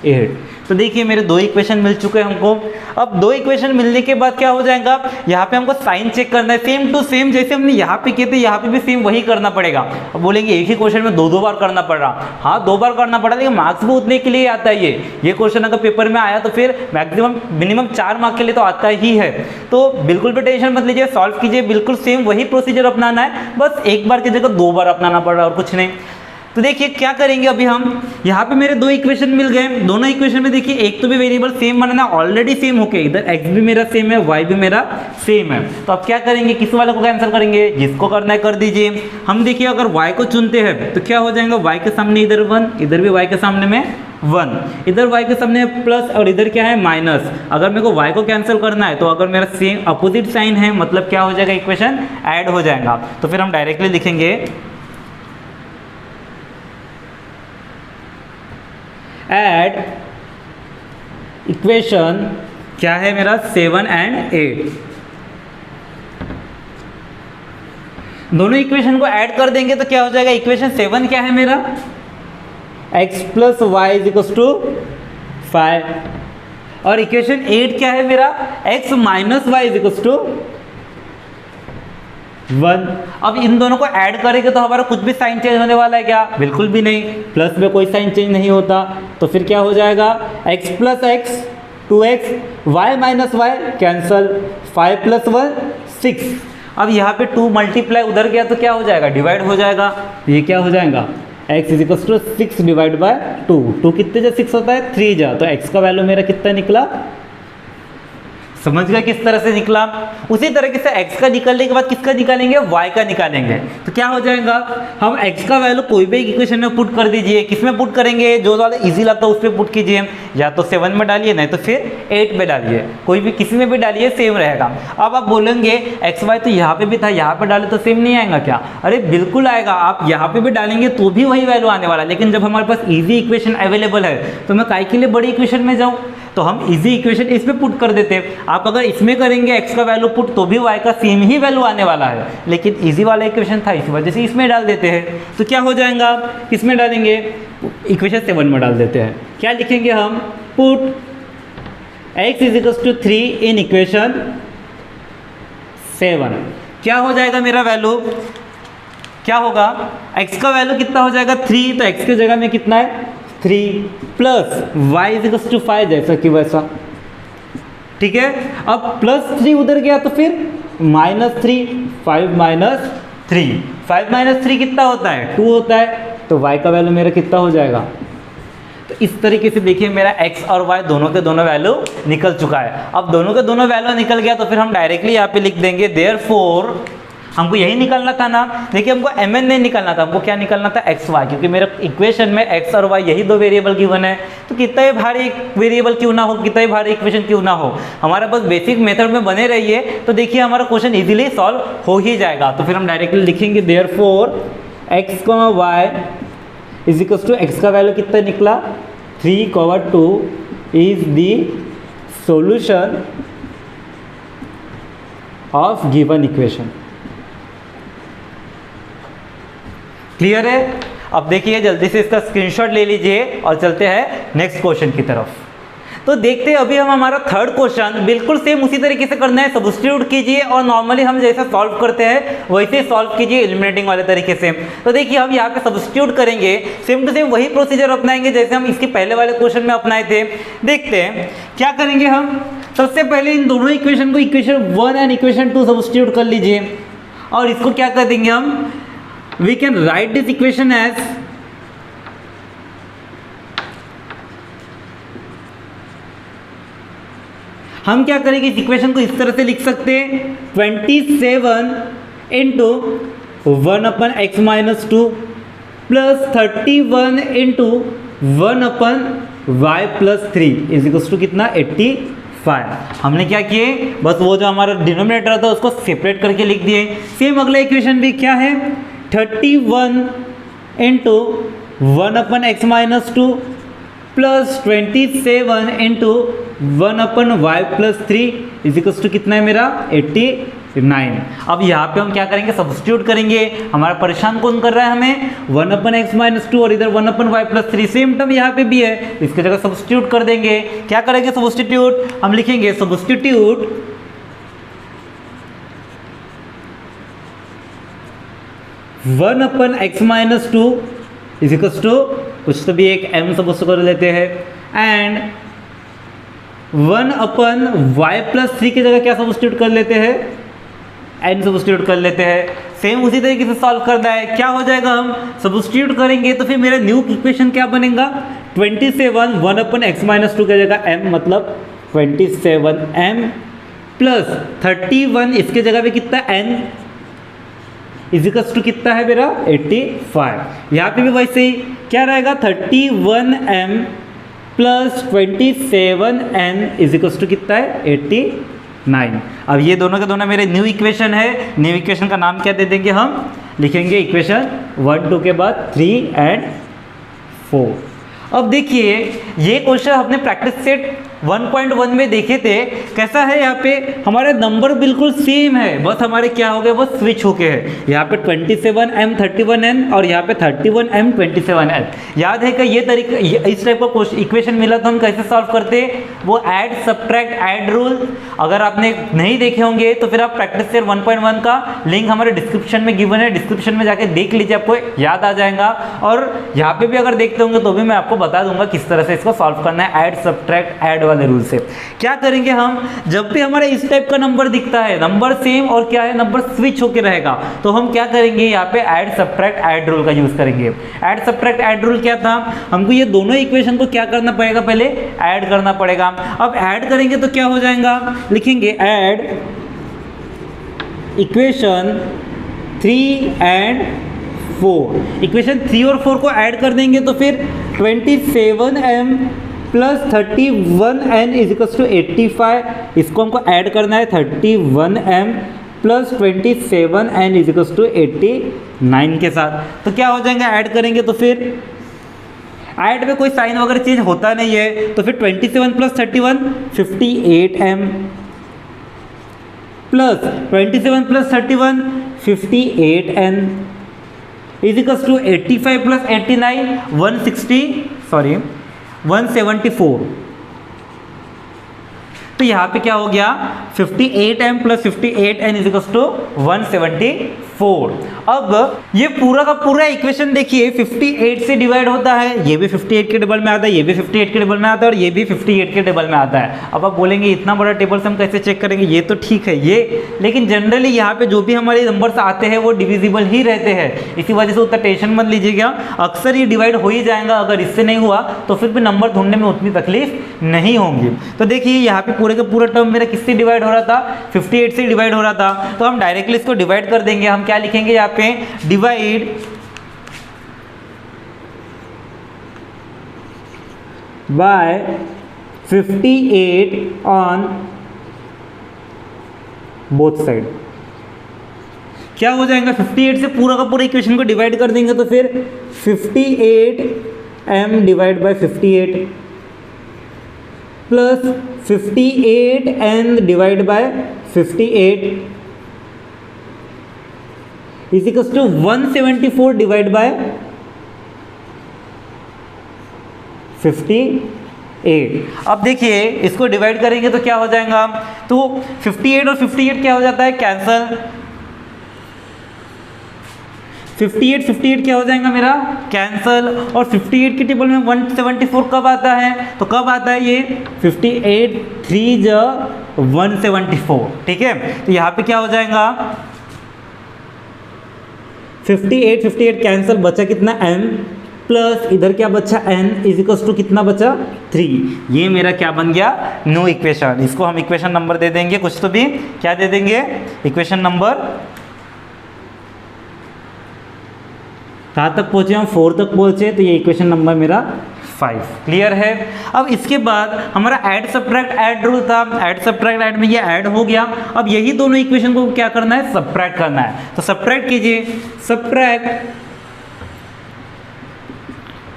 A: 8। तो देखिए मेरे 2 इक्वेशन मिल चुके हैं हमको। अब 2 इक्वेशन मिलने के बाद क्या हो जाएगा, यहाँ पे हमको साइन चेक करना है, सेम टू सेम जैसे हमने यहाँ पे किए थे यहाँ पे भी सेम वही करना पड़ेगा। अब बोलेंगे एक ही क्वेश्चन में 2 बार करना पड़ रहा, हाँ 2 बार करना पड़ा, लेकिन मार्क्स भी उतने के लिए आता है। ये क्वेश्चन अगर पेपर में आया तो फिर मैक्सिमम मिनिमम 4 मार्क के लिए तो आता ही है। तो बिल्कुल भी टेंशन मत लीजिए, सॉल्व कीजिए, बिल्कुल सेम वही प्रोसीजर अपनाना है, बस एक बार की जगह 2 बार अपनाना पड़ रहा है और कुछ नहीं। तो देखिए क्या करेंगे अभी हम, यहाँ पे मेरे 2 इक्वेशन मिल गए। दोनों इक्वेशन में देखिए एक तो भी वेरिएबल सेम बनाना, ऑलरेडी सेम होके इधर x भी मेरा सेम है, y भी मेरा सेम है। तो अब क्या करेंगे, किस वाले को कैंसिल करेंगे, जिसको करना है कर दीजिए। हम देखिए अगर y को चुनते हैं तो क्या हो जाएगा, y के सामने इधर 1, इधर भी y के सामने में 1, इधर y के सामने प्लस और इधर क्या है माइनस। अगर मेरे को y को कैंसिल करना है तो अगर मेरा सेम अपोजिट साइन है मतलब क्या हो जाएगा, इक्वेशन ऐड हो जाएगा। तो फिर हम डायरेक्टली लिखेंगे एड इक्वेशन क्या है मेरा 7 एंड 8, दोनों इक्वेशन को ऐड कर देंगे तो क्या हो जाएगा, इक्वेशन 7 क्या है मेरा x plus y is equals to 5 और इक्वेशन 8 क्या है मेरा, x minus y is equal to 1। अब इन दोनों को ऐड करेंगे तो हमारा कुछ भी साइन चेंज होने वाला है क्या, बिल्कुल भी नहीं, प्लस में कोई साइन चेंज नहीं होता, तो फिर क्या हो जाएगा x plus x 2x, y minus y cancel, 5 plus 1 6। अब यहाँ पे 2 मल्टीप्लाई उधर गया तो क्या हो जाएगा, डिवाइड हो जाएगा, ये क्या हो जाएगा x is equal to 6 divide by 2। 2 कितने जा 6 होता है, 3 जा, तो x का वैल्यू मेरा कितना निकला, समझ गया किस तरह से निकला। उसी तरीके से x का निकालने के बाद किसका निकालेंगे, y का निकालेंगे, तो क्या हो जाएगा, हम x का वैल्यू कोई भी इक्वेशन में पुट कर दीजिए, किस में पुट करेंगे, जो ज़्यादा इजी लगता है उस पर पुट कीजिए, या तो 7 में डालिए नहीं तो फिर 8 में डालिए, कोई भी किसी में भी डालिए सेम रहेगा। अब आप बोलेंगे एक्स वाई तो यहाँ पे भी था, यहाँ पे डाले तो सेम नहीं आएगा क्या, अरे बिल्कुल आएगा, आप यहाँ पे भी डालेंगे तो भी वही वैल्यू आने वाला है, लेकिन जब हमारे पास ईजी इक्वेशन अवेलेबल है तो मैं काहे के लिए बड़ी इक्वेशन में जाऊँ, तो हम इजी इक्वेशन इसमें पुट कर देते हैं। आप अगर इसमें करेंगे x का वैल्यू पुट तो भी y का सेम ही वैल्यू आने वाला है, लेकिन इजी वाला इक्वेशन था इसी वजह से इसमें डाल देते हैं। तो क्या हो जाएगा, किसमें डालेंगे, इक्वेशन 7 में डाल देते हैं। क्या लिखेंगे हम, put x is equal to 3 in equation 7। क्या हो जाएगा मेरा वैल्यू, क्या होगा, x का वैल्यू कितना हो जाएगा 3, तो x की जगह में कितना है 3 plus y is equal to 5, जैसा कि वैसा, ठीक है। अब प्लस 3 उधर गया तो फिर -3, 5 माइनस 3, 5 माइनस 3 कितना होता है 2 होता है, तो y का वैल्यू मेरा कितना हो जाएगा। तो इस तरीके से देखिए मेरा x और y दोनों के दोनों वैल्यू निकल चुका है। अब दोनों के दोनों वैल्यू निकल गया तो फिर हम डायरेक्टली यहाँ पे लिख देंगे देयरफॉर, हमको यही निकालना था ना, देखिए हमको mn नहीं निकालना था, हमको क्या निकालना था x y, क्योंकि मेरे इक्वेशन में x और y यही दो वेरिएबल गिवन है, तो कितना ही भारी वेरिएबल क्यों ना हो, कितना ही भारी इक्वेशन क्यों ना हो, हमारा बस बेसिक मेथड में बने रहिए तो देखिए हमारा क्वेश्चन इजीली सॉल्व हो ही जाएगा। तो फिर हम डायरेक्टली लिखेंगे therefore x, y is equal to x का वैल्यू कितना निकला 3, 2 is the solution of given equation. Clear है। अब देखिए जल्दी से इसका स्क्रीनशॉट ले लीजिए और चलते हैं नेक्स्ट क्वेश्चन की तरफ। तो देखते हैं अभी हम हमारा थर्ड क्वेश्चन बिल्कुल सेम उसी तरीके से करना है, सब्स्टिट्यूट कीजिए और नॉर्मली हम जैसा सॉल्व करते हैं वैसे सॉल्व कीजिए एलिमिनेटिंग वाले तरीके से। तो देखिए हम यहाँ पे सब्स्टिट्यूट करेंगे, सेम टू सेम वही प्रोसीजर अपनाएंगे जैसे हम इसके पहले वाले क्वेश्चन में अपनाए थे। देखते हैं क्या करेंगे हम। सबसे पहले इन दोनों इक्वेशन को इक्वेशन 1 एंड इक्वेशन 2 सब्स्टिट्यूट कर लीजिए और इसको क्या कर देंगे हम, we can write this equation as हम क्या करेंगे इस इक्वेशन को इस तरह से लिख सकते हैं 27 into 1 upon x minus 2 plus 31 into 1 upon y plus 3 is equal to कितना 85। हमने क्या किए, बस वो जो हमारा डिनोमिनेटर था उसको सेपरेट करके लिख दिए। सेम अगला इक्वेशन भी क्या है 31 into 1 upon x minus 2 plus 27 into 1 upon y plus 3 is equal to कितना है मेरा 89। अब यहाँ पे हम क्या करेंगे सब्स्टिट्यूट करेंगे। हमारा परेशान कौन कर रहा है हमें 1 अपन x माइनस 2 और इधर 1 upon y plus 3 same term यहाँ पे भी है, इसकी जगह सब्स्टिट्यूट कर देंगे। क्या करेंगे सब्स्टिट्यूट, हम लिखेंगे substitute 1 upon x minus 2 is equal to कुछ तो भी एक m सपोज कर लेते हैं एंड 1 अपन y प्लस 3 की जगह क्या सब्स्टिट्यूट कर लेते हैं n सब्स्टिट्यूट कर लेते हैं। सेम उसी तरीके से सॉल्व करना है। क्या हो जाएगा, हम सब्स्टिट्यूट करेंगे तो फिर मेरा न्यू इक्वेशन क्या बनेगा 27 1 अपन x माइनस 2 की जगह m मतलब 27m प्लस 31 इसके जगह पे कितना n इजिकल्स टू कितना है मेरा 85। यहाँ पे भी वैसे ही क्या रहेगा 31m प्लस 27n इजिकल्स टू कितना है 89। अब ये दोनों के दोनों मेरे न्यू इक्वेशन है। न्यू इक्वेशन का नाम क्या दे देंगे, हम लिखेंगे इक्वेशन 1 2 के बाद 3 एंड 4। अब देखिए ये क्वेश्चन अपने प्रैक्टिस सेट 1.1 में देखे थे कैसा है, यहाँ पे हमारे नंबर बिल्कुल सेम है, बस हमारे क्या हो गए, बस स्विच होके है। यहाँ पे 27M 31N और यहाँ पे 31M 27N। याद है कि ये तरीका, इस टाइप का इक्वेशन मिला तो हम कैसे सॉल्व करते, वो ऐड सब्ट्रैक्ट ऐड रूल। अगर आपने नहीं देखे होंगे तो फिर आप प्रैक्टिस सेट 1.1 का लिंक हमारे डिस्क्रिप्शन में गिवन है, डिस्क्रिप्शन में जाके देख लीजिए, आपको याद आ जाएगा। और यहाँ पे भी अगर देखते होंगे तो भी मैं आपको बता दूंगा किस तरह से इसको सॉल्व करना है ऐड सब्ट्रैक्ट ऐड वाले रूल से। क्या करेंगे हम, जब भी हमारे इस टाइप का नंबर दिखता है, नंबर सेम और क्या है, नंबर स्विच होकर रहेगा, तो हम क्या करेंगे, यहाँ पे ऐड सब्ट्रैक्ट ऐड रूल का यूज करेंगे। ऐड सब्ट्रैक्ट ऐड रूल क्या था, हमको ये दोनों इक्वेशन को क्या करना पड़ेगा, पहले ऐड करना पड़ेगा। अब ऐड करेंगे तो क्या हो जाएगा, लिखेंगे ऐड इक्वेशन 3 and 4। इक्वेशन 3 और 4 को ऐड कर देंगे तो फिर 27M plus 31N is equal to 85। इसको हमको ऐड करना है 31M plus 27N is equal to 89 के साथ। तो क्या हो जाएंगे, ऐड करेंगे तो फिर ऐड में कोई साइन वगैरह चेंज होता नहीं है, तो फिर 27 plus 31 58M plus 27 plus 31 58N is equal to 85 plus 89 174। तो यहाँ पे क्या हो गया, 58M plus 58N is equal to 174। अब ये पूरा का पूरा इक्वेशन देखिए 58 से डिवाइड होता है, ये भी 58 के टेबल में आता है, ये भी 58 के टेबल में आता है और ये भी 58 के टेबल में आता है। अब आप बोलेंगे इतना बड़ा टेबल से हम कैसे चेक करेंगे, ये तो ठीक है ये, लेकिन जनरली यहाँ पे जो भी हमारे नंबर्स आते हैं वो डिविजिबल ही रहते हैं, इसी वजह से उतना टेंशन मत लीजिएगा, अक्सर ये डिवाइड हो ही जाएगा। अगर इससे नहीं हुआ तो फिर भी नंबर ढूंढने में उतनी तकलीफ नहीं होगी। तो देखिए यहाँ पे पूरे का पूरा टर्म मेरा किससे डिवाइड हो रहा था, 58 से डिवाइड हो रहा था, तो हम डायरेक्टली इसको डिवाइड कर देंगे। हम क्या लिखेंगे यहाँ पे, divide by 58 on both side. क्या हो जाएगा, 58 से पूरा का पूरा इक्वेशन को डिवाइड कर देंगे तो फिर 58M divide by 58 plus 58N divide by 58 is equal to 174 divide by 58। अब देखिए इसको डिवाइड करेंगे तो क्या हो जाएगा, तो 58 और 58 क्या हो जाता है, कैंसल। 58 क्या हो जाएगा मेरा, कैंसल। और 58 के टेबल में 174 कब आता है, तो कब आता है ये 58 3 जा 174, ठीक है। तो यहाँ पे क्या हो जाएगा, 58 कैंसल, बचा कितना m प्लस इधर क्या बचा n इज इक्वल टू कितना बचा 3। ये मेरा क्या बन गया, न्यू इक्वेशन। इसको हम इक्वेशन नंबर दे देंगे, कुछ तो भी क्या दे देंगे, इक्वेशन नंबर। कहाँ तक पहुँचे हम, 4 तक पहुँचे, तो ये इक्वेशन नंबर मेरा 5। क्लियर है। अब इसके बाद हमारा ऐड सब्ट्रैक्ट ऐड रूल था, ऐड सब्ट्रैक्ट ऐड में ये ऐड हो गया। अब यही दोनों इक्वेशन को क्या करना है, सब्ट्रैक्ट करना है। तो सब्ट्रैक्ट कीजिए, सब्ट्रैक्ट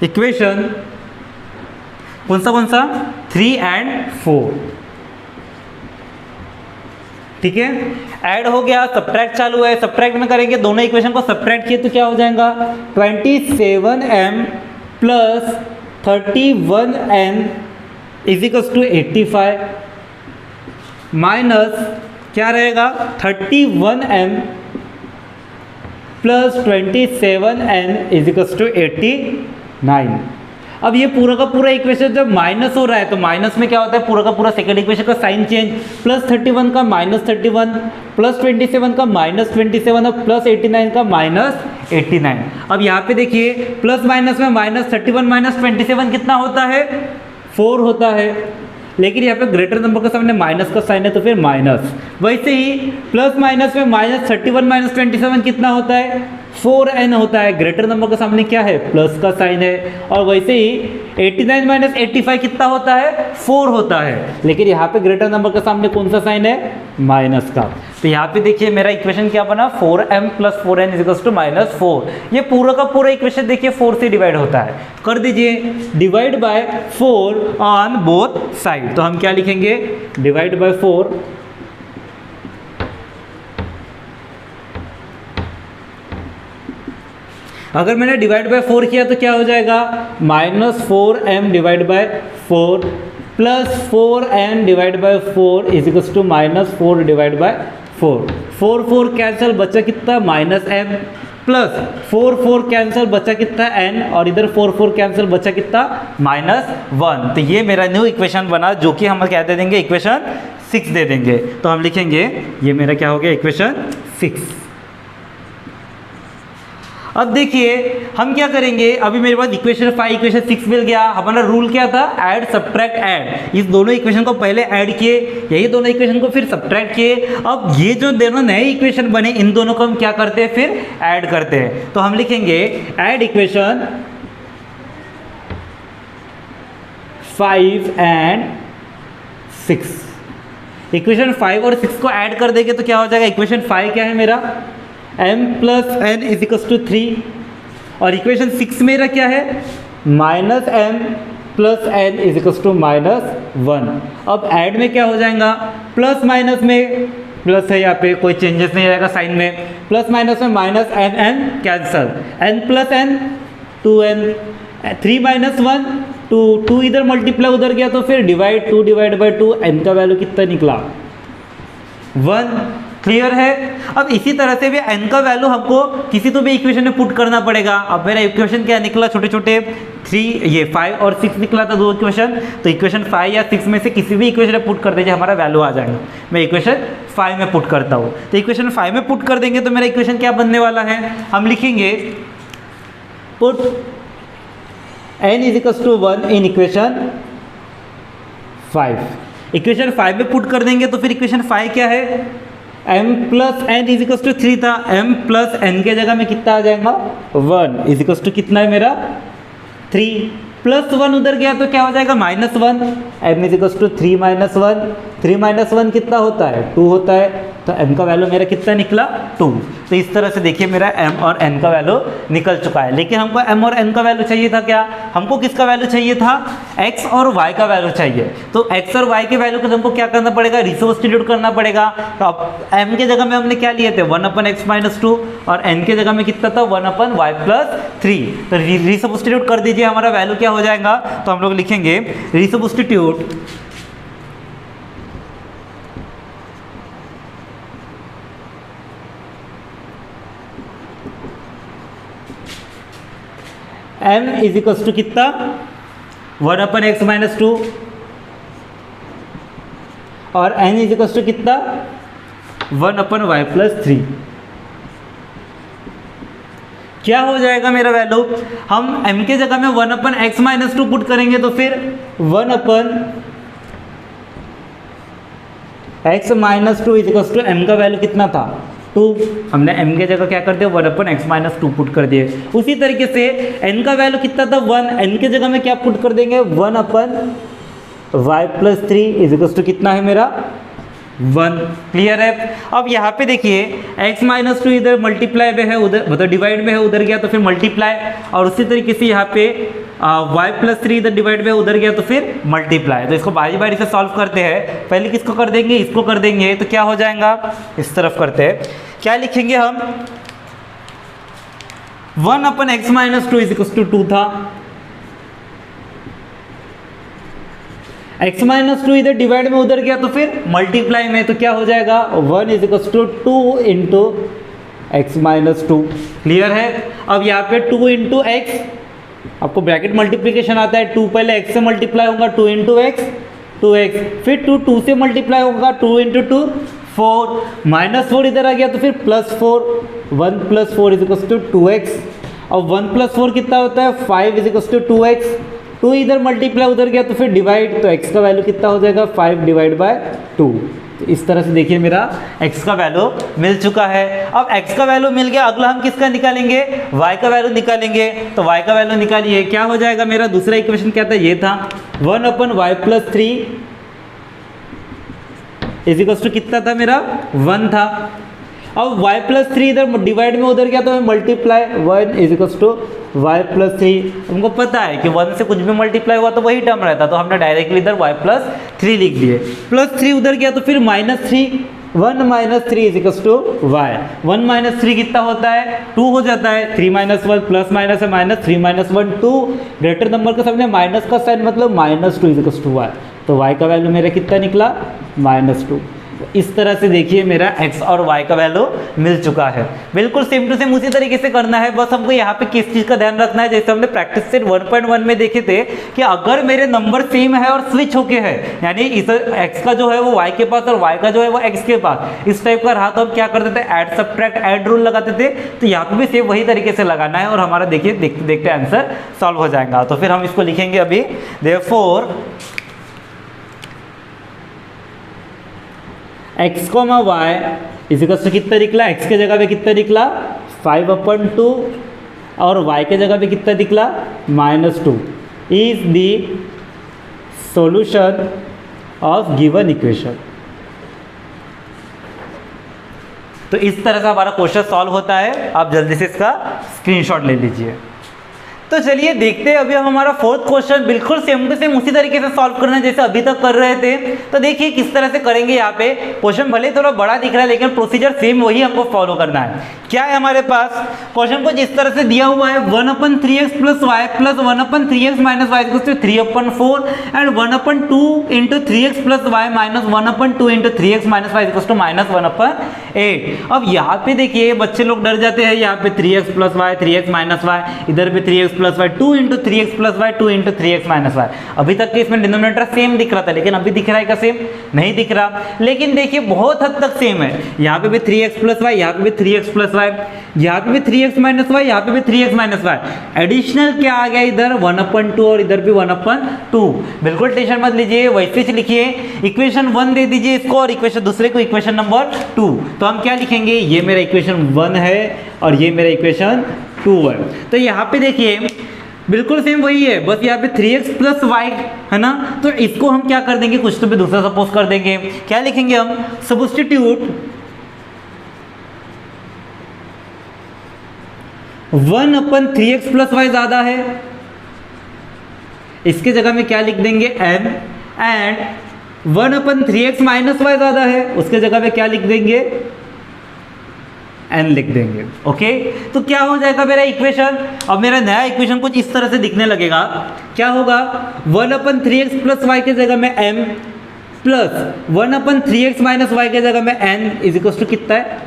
A: इक्वेशन कौन सा 3 and 4, ठीक है। ऐड हो गया, सब्ट्रैक्ट चालू है, सब्ट्रैक्ट में करेंगे, दोनों इक्वेशन को सब्ट्रैक्ट किए तो क्या हो जाएगा, 27M plus 31N is equal to 85 minus क्या रहेगा 31M plus 27N is equal to 89। अब ये पूरा का पूरा इक्वेशन जब माइनस हो रहा है तो माइनस में क्या होता है, पूरा का पूरा सेकंड इक्वेशन का साइन चेंज, प्लस 31 का माइनस 31, प्लस 27 का माइनस 27 और प्लस 89 का माइनस 89। अब यहाँ पे देखिए प्लस माइनस में माइनस 31 माइनस 27 कितना होता है, 4 होता है, लेकिन यहाँ पे ग्रेटर नंबर के सामने माइनस का साइन है तो फिर माइनस। वैसे ही प्लस माइनस में माइनस 31 माइनस 27 कितना होता है, 4n होता है, ग्रेटर नंबर के सामने क्या है, प्लस का साइन है। और वैसे ही 89 माइनस 85 कितना होता है, 4 होता है, लेकिन यहाँ पे ग्रेटर नंबर के सामने कौन सा साइन है, माइनस का। तो यहाँ पे देखिए मेरा इक्वेशन क्या बना, 4m + 4n = -4। ये पूरा का पूरा इक्वेशन देखिए 4 से डिवाइड होता है, कर दीजिए divide by 4 on both side. तो हम क्या लिखेंगे, डिवाइड बाय 4 अगर मैंने डिवाइड बाय 4 किया तो क्या हो जाएगा, -4m divide by 4 plus 4n divide by 4 = -4 divide by 4। 4 4 cancel, बचा कितना -m, प्लस 4 4 कैंसिल, बचा कितना n, और इधर 4 4 कैंसिल, बचा कितना -1। तो ये मेरा न्यू इक्वेशन बना, जो कि हम क्या दे देंगे, इक्वेशन 6 दे देंगे। तो हम लिखेंगे ये मेरा क्या हो गया, इक्वेशन 6। अब देखिए हम क्या करेंगे, अभी मेरे पास इक्वेशन 5 इक्वेशन 6 मिल गया। हमारा रूल क्या था, ऐड सब्ट्रैक्ट ऐड। इस दोनों इक्वेशन को पहले ऐड किए, यही दोनों इक्वेशन को फिर सब्ट्रैक्ट किए। अब ये जो दोनों नए इक्वेशन बने, इन दोनों को हम क्या करते हैं, फिर ऐड करते हैं। तो हम लिखेंगे ऐड इक्वेशन 5 एंड 6। इक्वेशन 5 और 6 को ऐड कर देंगे तो क्या हो जाएगा, इक्वेशन 5 क्या है मेरा, m + n = 3, और इक्वेशन 6 मेरा क्या है, -m + n = -1। अब ऐड में क्या हो जाएगा, प्लस माइनस में प्लस है, यहाँ पे कोई चेंजेस नहीं आएगा साइन में, प्लस माइनस में -n cancel, n + n 2n, 3 - 1 2 इधर मल्टीप्लाई उधर गया, तो फिर डिवाइड 2 डिवाइड बाय 2, n का वैल्यू कितना निकला, 1। क्लियर है। अब इसी तरह से भी n का वैल्यू हमको किसी तो भी इक्वेशन में पुट करना पड़ेगा। अब मेरा इक्वेशन क्या निकला, छोटे छोटे 5 और 6 निकला था, 2 इक्वेशन। तो इक्वेशन 5 या 6 में से किसी भी इक्वेशन में पुट कर दीजिए, हमारा वैल्यू आ जाएगा। मैं इक्वेशन 5 में पुट करता हूँ, तो इक्वेशन 5 में पुट कर देंगे तो मेरा इक्वेशन क्या बनने वाला है, हम लिखेंगे put n = 1 in equation 5। Equation 5 में पुट कर देंगे तो फिर इक्वेशन 5 क्या है, m + n = 3 था, m + n के जगह में कितना आ जाएगा, 1 = कितना है मेरा, 3 + 1 उधर गया तो क्या हो जाएगा, -1। m = 3 - 1, 3 - 1 कितना होता है, 2 होता है। तो m का वैल्यू मेरा कितना निकला, 2। तो इस तरह से देखिए मेरा m और n का वैल्यू निकल चुका है। लेकिन हमको m और n का वैल्यू चाहिए था क्या, हमको किसका वैल्यू चाहिए था, x और y का वैल्यू चाहिए। तो x और y के वैल्यू को हमको क्या करना पड़ेगा, रिसब्स्टिट्यूट करना पड़ेगा। तो अब m के जगह में हमने क्या लिए थे, 1/x - 2, और n के जगह में कितना था, 1/y + 3। तो रिसब्स्टिट्यूट कर दीजिए, हमारा वैल्यू क्या हो जाएगा। तो हम लोग लिखेंगे रिसब्स्टिट्यूट m = कितना, 1/x - 2, और n = कितना, 1/y + 3। क्या हो जाएगा मेरा वैल्यू, हम m के जगह में 1/x - 2 पुट करेंगे तो फिर 1/x - 2 = m का वैल्यू कितना था, 2। हमने m के जगह क्या कर दिया, 1/x - 2 पुट कर दिए। उसी तरीके से n का वैल्यू कितना था, 1। n के जगह में क्या पुट कर देंगे, 1/y + 3 = कितना है मेरा, 1। क्लियर है। अब यहाँ पे देखिए x - 2 इधर मल्टीप्लाई में है, उधर मतलब डिवाइड में है, उधर गया तो फिर मल्टीप्लाई, और उसी तरीके से यहाँ पे y + 3 इधर डिवाइड में उधर गया तो फिर मल्टीप्लाई। तो इसको बारी बारी से सॉल्व करते हैं। पहले किसको कर देंगे, इसको कर देंगे, तो क्या हो जाएगा, इस तरफ करते हैं। क्या लिखेंगे हम, 1/x - 2 = 2 था, x - 2 इधर डिवाइड में उधर गया तो फिर मल्टीप्लाई में, तो क्या हो जाएगा, 1 = 2 × x - 2। क्लियर है। अब यहाँ पे 2 × x, आपको ब्रैकेट मल्टीप्लिकेशन आता है, 2 पहले x से मल्टीप्लाई होगा, 2 × x 2x, फिर 2 से मल्टीप्लाई होगा, 2 × 2 4, -4 इधर आ गया तो फिर +4, 1 + 4 = 2x, और 1 + 4 कितना होता है, 5 = 2x, 2 इधर मल्टीप्लाई उधर गया तो फिर डिवाइड, तो x का वैल्यू कितना हो जाएगा, 5/2। तो इस तरह से देखिए मेरा x का वैल्यू मिल चुका है। अब x का वैल्यू मिल गया, अगला हम किसका निकालेंगे, y का वैल्यू निकालेंगे। तो y का वैल्यू निकालिए, क्या हो जाएगा मेरा, दूसरा इक्वेशन क्या था, ये था 1/y + 3 इजिकल्स टू कितना था मेरा 1 था। अब y+3 इधर डिवाइड में उधर क्या तो मल्टीप्लाई 1 इजिकल्स टू y+3। हमको पता है कि 1 से कुछ भी मल्टीप्लाई हुआ तो वही टर्म रहता, तो हमने डायरेक्टली इधर y+3 लिख दिए। +3 उधर गया तो फिर -3, 1 - 3 इजिकल्स टू y। 1 - 3 कितना होता है 2 हो जाता है। 3 - 1 प्लस माइनस है माइनस, 3 - 1 2, ग्रेटर नंबर के सामने माइनस का साइन मतलब -2 इजिकल्स टू y। तो y का वैल्यू मेरा कितना निकला -2। इस तरह से देखिए मेरा x और y का वैल्यू मिल चुका है। बिल्कुल सेम टू सेम उसी तरीके से करना है, बस हमको यहाँ पे किस चीज़ का ध्यान रखना है, जैसे हमने प्रैक्टिस सेट 1.1 में देखे थे कि अगर मेरे नंबर सेम है और स्विच होके है, यानी इस x का जो है वो y के पास और y का जो है वो x के पास, इस टाइप का रहा तो हम क्या करते थे ऐड सब्ट्रैक्ट ऐड रूल लगाते थे। तो यहाँ पे भी सेम वही तरीके से लगाना है और हमारा देखिए देखते देखते आंसर सॉल्व हो जाएगा। तो फिर हम इसको लिखेंगे अभी therefore x, y is equals to कितना निकला, x के जगह पे कितना निकला 5/2 और y के जगह पे कितना निकला -2 is the solution of given equation. तो इस तरह से हमारा क्वेश्चन सॉल्व होता है। आप जल्दी से इसका स्क्रीनशॉट ले लीजिए। तो चलिए देखते हैं अभी हम हमारा फोर्थ क्वेश्चन बिल्कुल सेम टू सेम उसी तरीके से सॉल्व करना है जैसे अभी तक कर रहे थे। तो देखिए किस तरह से करेंगे। यहाँ पे क्वेश्चन भले थोड़ा बड़ा दिख रहा है लेकिन प्रोसीजर सेम वही हमको फॉलो करना है। क्या है हमारे पास, क्वेश्चन को जिस तरह से दिया हुआ है 1/3x + y + 1/3x - y 3/4 and 1/2 × 3x + y - 1/2 × 3x - y -1/8। अब यहाँ पे देखिए बच्चे लोग डर जाते हैं, यहाँ पे 3x + y 3x - y, इधर भी 3x + y 2 × 3x + y 2 × 3x - y। अभी तक के इसमें डिनोमिनेटर सेम दिख रहा था लेकिन अभी दिख रहा है क्या सेम नहीं दिख रहा, लेकिन देखिए बहुत हद तक सेम है। यहाँ पे भी 3x + y, यहाँ पे भी 3x + y, यहाँ पे भी 3x - y, यहाँ पे भी 3x - y। एडिशनल क्या आ गया इधर 1/2 और इधर भी 1/2। बिल्कुल टेंशन मत लीजिए, वैसे ही लिखिए। इक्वेशन 1 दे दीजिए इसको और इक्वेशन दूसरे को इक्वेशन नंबर 2। तो हम क्या लिखेंगे, ये मेरा इक्वेशन 1 है और ये मेरा इक्वेशन 2 है। तो यहाँ पे देखिए बिल्कुल सेम वही है, बस यहाँ पे 3x + y है ना। तो इसको हम क्या कर देंगे, कुछ तो भी दूसरा सपोज कर देंगे। क्या लिखेंगे हम, सब्स्टिट्यूट 1/3x + y ज्यादा है, इसके जगह में क्या लिख देंगे m, एंड 1/3x - y ज्यादा है, उसके जगह में क्या लिख देंगे n लिख देंगे। ओके, तो क्या हो जाएगा मेरा इक्वेशन। अब मेरा नया इक्वेशन कुछ इस तरह से दिखने लगेगा। क्या होगा, 1/3x + y के जगह में m प्लस 1/3x - y के जगह में n इजिकल्स टू कितना है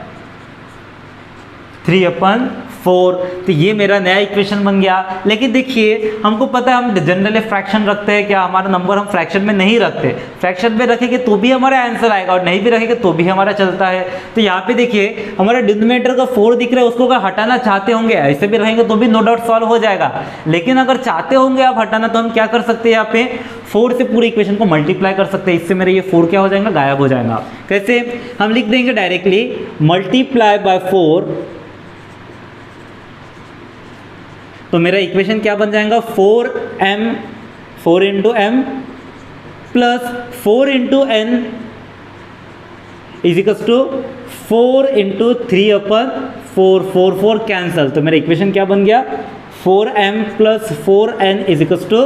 A: 3/4। तो ये मेरा नया इक्वेशन बन गया। लेकिन देखिए हमको पता है हम जनरली फ्रैक्शन रखते हैं, क्या हमारा नंबर हम फ्रैक्शन में नहीं रखते, फ्रैक्शन में रखेंगे तो भी हमारा आंसर आएगा और नहीं भी रखेंगे तो भी हमारा चलता है। तो यहाँ पे देखिए हमारा डिनोमिनेटर का 4 दिख रहा है, उसको अगर हटाना चाहते होंगे ऐसे भी रहेंगे तो भी नो डाउट सॉल्व हो जाएगा। लेकिन अगर चाहते होंगे आप हटाना तो हम क्या कर सकते हैं, यहाँ पे 4 से पूरी इक्वेशन को मल्टीप्लाई कर सकते हैं। इससे मेरे ये 4 क्या हो जाएगा, गायब हो जाएगा। कैसे, हम लिख देंगे डायरेक्टली मल्टीप्लाई बाय 4। तो मेरा इक्वेशन क्या बन जाएगा 4m 4 × m plus 4 × n is equals to 4 × 3/4 4 4 cancel. तो मेरा इक्वेशन क्या बन गया 4m + 4n इजिकल्स टू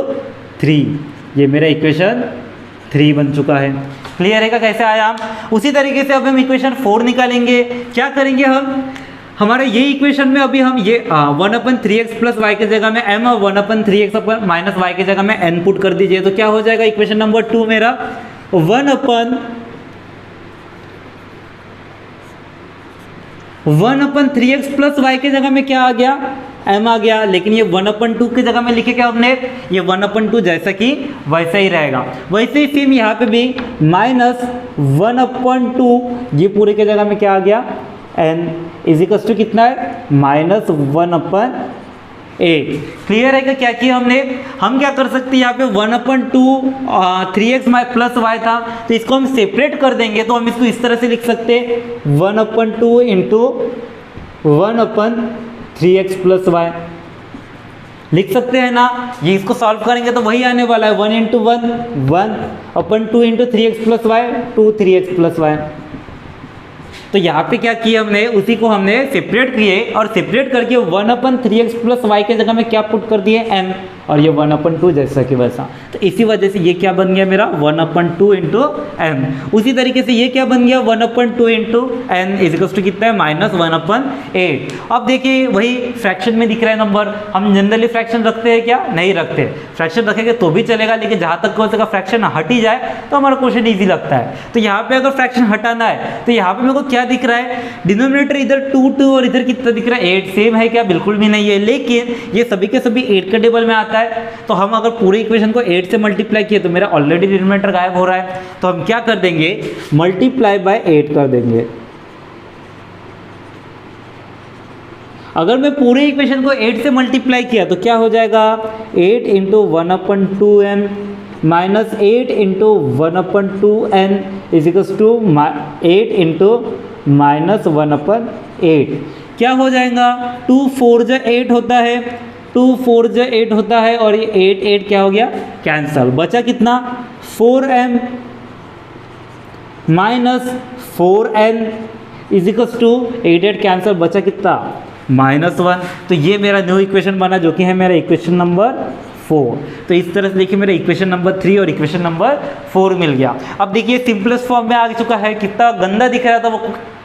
A: 3। ये मेरा इक्वेशन 3 बन चुका है। क्लियर है क्या कैसे आया। उसी तरीके से अब हम इक्वेशन 4 निकालेंगे। क्या करेंगे हम, हमारे ये इक्वेशन में अभी हम ये 1/3x + y के जगह में m और 1/3x - y के जगह में n पुट कर दीजिए। तो क्या हो जाएगा इक्वेशन नंबर 2 मेरा 1/3x + y के जगह में क्या आ गया m आ गया। लेकिन ये 1/2 की जगह में लिखे क्या हमने, ये 1/2 जैसा कि वैसा ही रहेगा। वैसे ही सेम यहाँ पे भी -1/2 ये पूरे के जगह में क्या आ गया n इजिकल्स टू कितना है -1/8। क्लियर है क्या किया हमने। हम क्या कर सकते हैं, यहाँ पे 1/2 3x + y था तो इसको हम सेपरेट कर देंगे। तो हम इसको इस तरह से लिख सकते हैं 1/2 × 1/3x + y। लिख सकते हैं ना, ये इसको सॉल्व करेंगे तो वही आने वाला है 1 into 1 1 upon 2 into 3x plus y 2 3x plus y. तो यहाँ पे क्या किया हमने, उसी को हमने सेपरेट किए और सेपरेट करके 1/3x प्लस वाई के जगह में क्या पुट कर दिए m, और ये 1/2 जैसा कि वैसा। तो इसी वजह से ये क्या बन गया मेरा 1/2 इंटू एम। उसी तरीके से ये क्या बन गया 1/2 इंटू एन इजिकल्स टू कितना है -1/8। अब देखिए वही फ्रैक्शन में दिख रहा है नंबर। हम जनरली फ्रैक्शन रखते हैं क्या, नहीं रखते। फ्रैक्शन रखेंगे तो भी चलेगा, लेकिन जहाँ तक हो सका फ्रैक्शन हट ही जाए तो हमारा क्वेश्चन ईजी लगता है। तो यहाँ पे अगर फ्रैक्शन हटाना है तो यहाँ पे मेरे को क्या दिख रहा है, डिनोमिनेटर इधर 2 और इधर कितना दिख रहा है 8। सेम है क्या, बिल्कुल भी नहीं है, लेकिन ये सभी के सभी 8 के टेबल में आता है। तो हम अगर पूरे इक्वेशन को 8 से मल्टीप्लाई किए तो मेरा ऑलरेडी डिनोमिनेटर गायब हो रहा है। तो हम क्या कर देंगे, मल्टीप्लाई बाय 8 कर देंगे। अगर मैं पूरे इक्वेशन को 8 से मल्टीप्लाई किया तो क्या हो जाएगा 8 into 1/2m minus 8 into 1/2n is equals to 8 into -1/8। क्या हो जाएगा 2 4 जा 8 होता है, 2 4 जा 8 होता है, और ये 8 8 क्या हो गया कैंसल। बचा कितना 4m minus 4n इजिकल्स to 8 8 cancel, बचा कितना -1। तो ये मेरा न्यू इक्वेशन बना, जो कि है मेरा इक्वेशन नंबर 4। तो इस तरह से देखिए मेरा इक्वेशन नंबर 3 और इक्वेशन नंबर 4 मिल गया। अब देखिए सिंपलेस्ट फॉर्म में आ चुका है। कितना गंदा दिख रहा था वो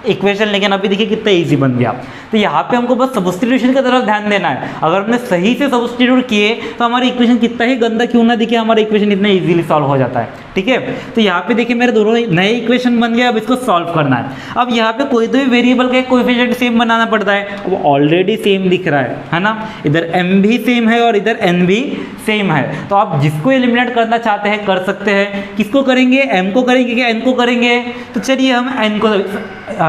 A: इक्वेशन, लेकिन अभी देखिए कितना इजी बन गया। तो यहाँ पे हमको बस सब्स्टिट्यूशन की तरफ ध्यान देना है। अगर हमने सही से सब्स्टिट्यूट किए तो हमारी इक्वेशन कितना ही गंदा क्यों ना दिखे, हमारा इक्वेशन इतना इजीली सॉल्व हो जाता है। ठीक है, तो यहाँ पे देखिए मेरे दोनों नए इक्वेशन बन गए। अब इसको सॉल्व करना है। अब यहाँ पे कोई तो भी वेरिएबल का कोएफिशिएंट सेम बनाना पड़ता है। अब ऑलरेडी सेम दिख रहा है ना, इधर m भी सेम है और इधर n भी सेम है। तो आप जिसको एलिमिनेट करना चाहते हैं कर सकते हैं। किसको करेंगे, m को करेंगे कि n को करेंगे? तो चलिए हम n को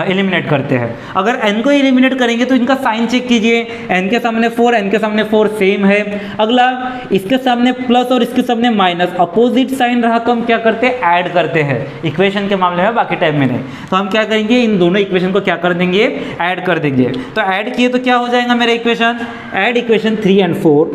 A: एलिमिनेट करते हैं। अगर n को एलिमिनेट करेंगे तो इनका साइन चेक कीजिए, n के सामने 4 n के सामने 4 सेम है। अगला इसके सामने प्लस और इसके सामने माइनस, अपोजिट साइन रहा तो हम क्या करते हैं ऐड करते हैं इक्वेशन के मामले में, बाकी टाइम में नहीं। तो हम क्या करेंगे इन दोनों इक्वेशन को क्या कर देंगे ऐड कर देंगे। तो ऐड किए तो क्या हो जाएगा मेरा इक्वेशन, ऐड इक्वेशन 3 and 4।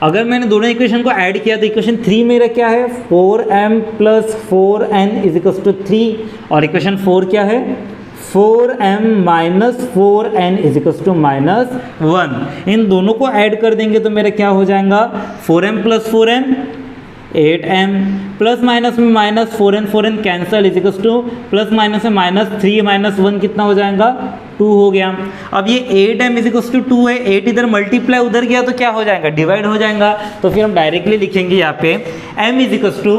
A: अगर मैंने दोनों इक्वेशन को ऐड किया तो इक्वेशन 3 मेरा क्या है 4m plus 4n equals to 3, और इक्वेशन 4 क्या है 4m minus 4n equals to -1। इन दोनों को ऐड कर देंगे तो मेरा क्या हो जाएगा 4m plus 4n 8m plus minus में minus 4n 4n cancel equals two plus minus में -3 -1 कितना हो जाएगा 2 हो गया। अब ये 8m इजिकल्स टू 2 है, 8 इधर मल्टीप्लाई उधर गया तो क्या हो जाएगा डिवाइड हो जाएगा। तो फिर हम डायरेक्टली लिखेंगे यहाँ पे m इजिकल्स टू,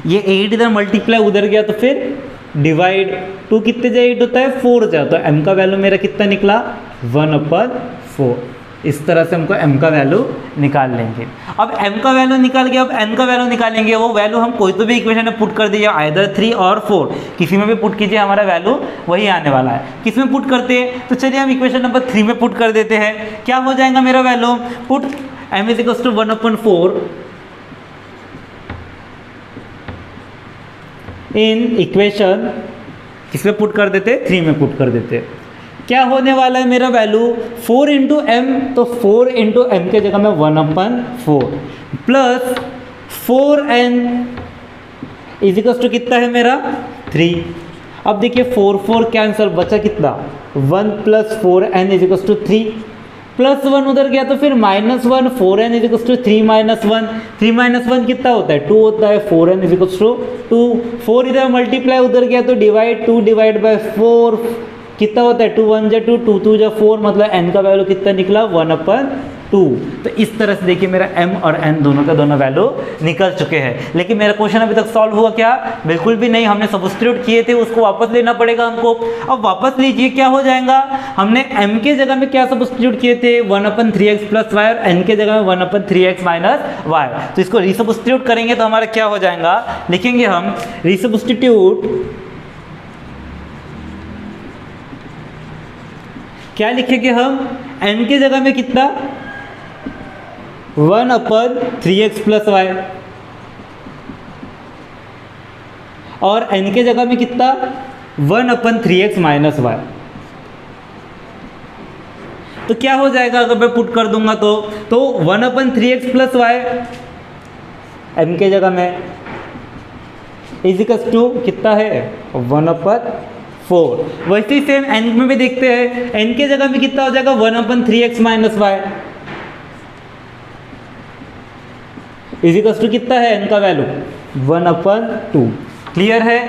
A: ये 8 इधर मल्टीप्लाई उधर गया तो फिर डिवाइड, 2 कितने जाए 8 होता है 4 जाए, तो m का वैल्यू मेरा कितना निकला 1/4। इस तरह से हमको m का वैल्यू निकाल लेंगे। अब m का वैल्यू निकाल के अब n का वैल्यू निकालेंगे। वो वैल्यू हम कोई तो भी इक्वेशन में पुट कर दीजिए, आइदर 3 और 4 किसी में भी पुट कीजिए, हमारा वैल्यू वही आने वाला है। किस में पुट करते हैं, तो चलिए हम इक्वेशन नंबर 3 में पुट कर देते हैं। क्या हो जाएगा मेरा value, put m is equals to 1/4 in equation, किसमें पुट कर देते 3 में पुट कर देते। क्या होने वाला है मेरा वैल्यू 4 इंटू एम, तो 4 इंटू एम के जगह में 1/4 प्लस 4n इजिकल्स टू कितना है मेरा 3। अब देखिए 4 4 कैंसल, बचा कितना 1 plus 4n equals to 3, plus 1 उधर गया तो फिर -1 4n इजिकल्स टू 3 -1, 3 -1 कितना होता है 2 होता है, 4n इजिकल्स टू 2, 4 इधर मल्टीप्लाई उधर गया तो डिवाइड, 2 डिवाइड बाय 4 कितना होता है 2 1 जा 2 2 2 जा 4, मतलब n का वैल्यू कितना निकला 1/2। तो इस तरह से देखिए मेरा m और n दोनों का दोनों वैल्यू निकल चुके हैं। लेकिन मेरा क्वेश्चन अभी तक सॉल्व हुआ क्या, बिल्कुल भी नहीं। हमने सब्स्टिट्यूट किए थे, उसको वापस लेना पड़ेगा हमको। अब वापस लीजिए, क्या हो जाएगा, हमने m के जगह में क्या सब्स्टिट्यूट किए थे 1/3x प्लस वाई, और n के जगह में 1/3x माइनस वाई। तो इसको रीसब्स्टिट्यूट करेंगे तो हमारा क्या हो जाएगा, लिखेंगे हम रीसब्स्टिट्यूट, क्या लिखेंगे हम n के जगह में कितना 1/3x प्लस वाई, और n के जगह में कितना 1/3x माइनस वाई। तो क्या हो जाएगा अगर मैं पुट कर दूंगा तो 1/3x प्लस वाई n के जगह में इजिकल्स टू कितना है 1/4। वैसे ही सेम n में भी देखते हैं, n के जगह में कितना हो जाएगा 1/3x माइनस वाई इजिकल्स टू कितना है n का वैल्यू 1/2। क्लियर है।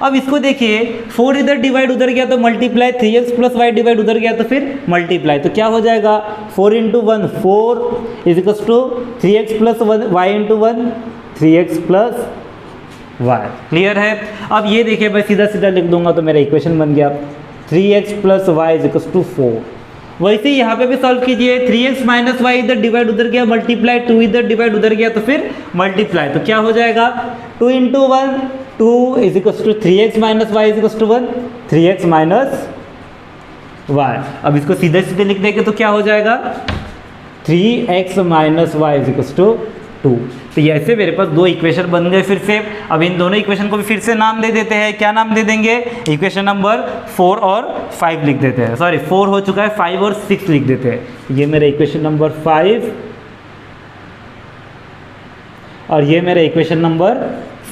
A: अब इसको देखिए 4 इधर डिवाइड उधर गया तो multiply, 3x plus Y divide उधर गया तो फिर मल्टीप्लाई। तो क्या हो जाएगा 4 × 1 4 is equals to 3x plus y × 1 3x plus y. Clear है। अब ये देखिए मैं सीधा सीधा लिख दूंगा तो मेरा इक्वेशन बन गया 3x प्लस वाई इजिकल्स टू 4। वैसे ही यहाँ पे भी सॉल्व कीजिए 3x माइनस वाई इधर डिवाइड उधर गया मल्टीप्लाई, 2 इधर डिवाइड उधर गया तो फिर मल्टीप्लाई। तो क्या हो जाएगा 2 × 1 2 is equals to 3x minus y is equals to 1 3x minus y. अब इसको सीधे सीधे लिख देंगे तो क्या हो जाएगा 3x minus y is equals to 2। तो ये ऐसे मेरे पास दो इक्वेशन बन गए फिर से। अब इन दोनों इक्वेशन को भी फिर से नाम दे देते हैं। क्या नाम दे देंगे? इक्वेशन नंबर 4 और 5 लिख देते हैं। सॉरी 4 हो चुका है, 5 और 6 लिख देते हैं। ये मेरा इक्वेशन नंबर 5 और ये मेरा इक्वेशन नंबर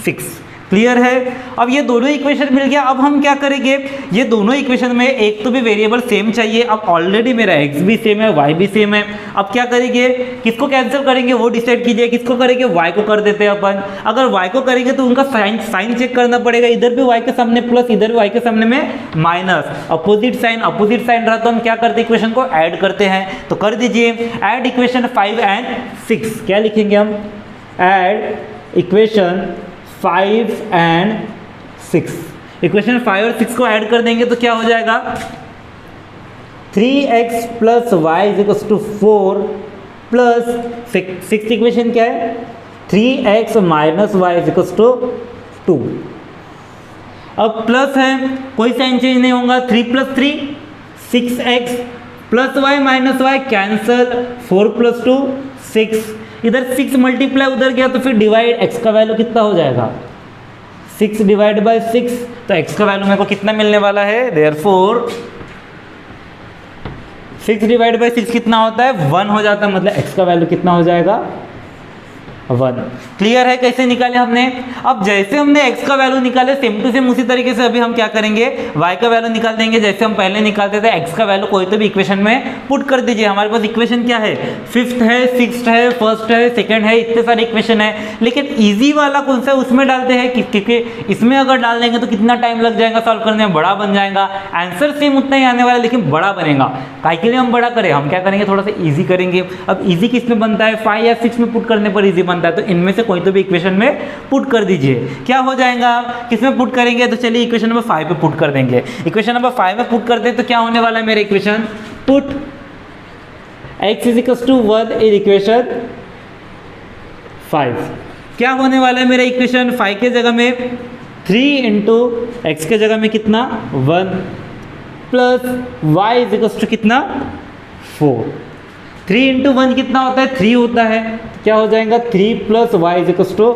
A: 6। क्लियर है। अब ये दोनों इक्वेशन मिल गया। अब हम क्या करेंगे, ये दोनों इक्वेशन में एक तो भी वेरिएबल सेम चाहिए। अब ऑलरेडी मेरा x भी सेम है, y भी सेम है। अब क्या करेंगे, किसको कैंसिल करेंगे वो डिसाइड कीजिए। किसको करेंगे, y को कर देते हैं अपन। अगर y को करेंगे तो उनका साइन चेक करना पड़ेगा। इधर भी y के सामने प्लस, इधर भी y के सामने में माइनस। अपोजिट साइन रहा तो हम क्या करते हैं, इक्वेशन को ऐड करते हैं। तो कर दीजिए ऐड इक्वेशन 5 एंड 6। क्या लिखेंगे हम, ऐड इक्वेशन 5 एंड 6। इक्वेशन 5 और 6 को ऐड कर देंगे तो क्या हो जाएगा 3x plus y is equals to 4 plus 6 equation क्या है 3x minus y is equals to 2। अब प्लस है, कोई साइन चेंज नहीं होगा। 3 + 3 6x plus y minus y cancel, 4 + 2 6। इधर 6 मल्टीप्लाई उधर गया तो फिर डिवाइड, x का वैल्यू कितना हो जाएगा 6 डिवाइड बाय 6। तो x का वैल्यू मेरे को कितना मिलने वाला है, देयरफॉर 6 डिवाइड बाय 6 कितना होता है 1 हो जाता है। मतलब x का वैल्यू कितना हो जाएगा 1। क्लियर है कैसे निकाले हमने। अब जैसे हमने x का वैल्यू निकाले सेम टू सेम उसी तरीके से अभी हम क्या करेंगे y का वैल्यू निकाल देंगे। जैसे हम पहले निकालते थे x का वैल्यू कोई तो भी इक्वेशन में पुट कर दीजिए। हमारे पास इक्वेशन क्या है, 5th है, 6th है, 1st है, 2nd है, इतने सारे इक्वेशन है। लेकिन इजी वाला कौन सा है उसमें डालते हैं, क्योंकि इसमें अगर डाल देंगे तो कितना टाइम लग जाएगा सॉल्व करने में, बड़ा बन जाएगा। आंसर सेम उतना ही आने वाला लेकिन बड़ा बनेगा। काय के लिए हम बड़ा करें, हम क्या करेंगे थोड़ा सा ईजी करेंगे। अब ईजी किस में बनता है, 5 या 6 में पुट करने पर ईजी बनता है। तो इनमें से कोई तो भी इक्वेशन में पुट कर दीजिए। क्या हो जाएगा, किसमें पुट करेंगे, तो चलिए इक्वेशन नंबर 5 पे पुट कर देंगे। इक्वेशन नंबर 5 में पुट करते हैं तो क्या होने वाला है मेरा equation, put x is equals to 1 in equation 5। क्या होने वाला है मेरा इक्वेशन 5 के जगह में 3 इंटू एक्स के जगह में कितना 1 plus y is equals to कितना 4। 3 इंटू 1 कितना होता है 3 होता है। क्या हो जाएगा 3 plus y is equals to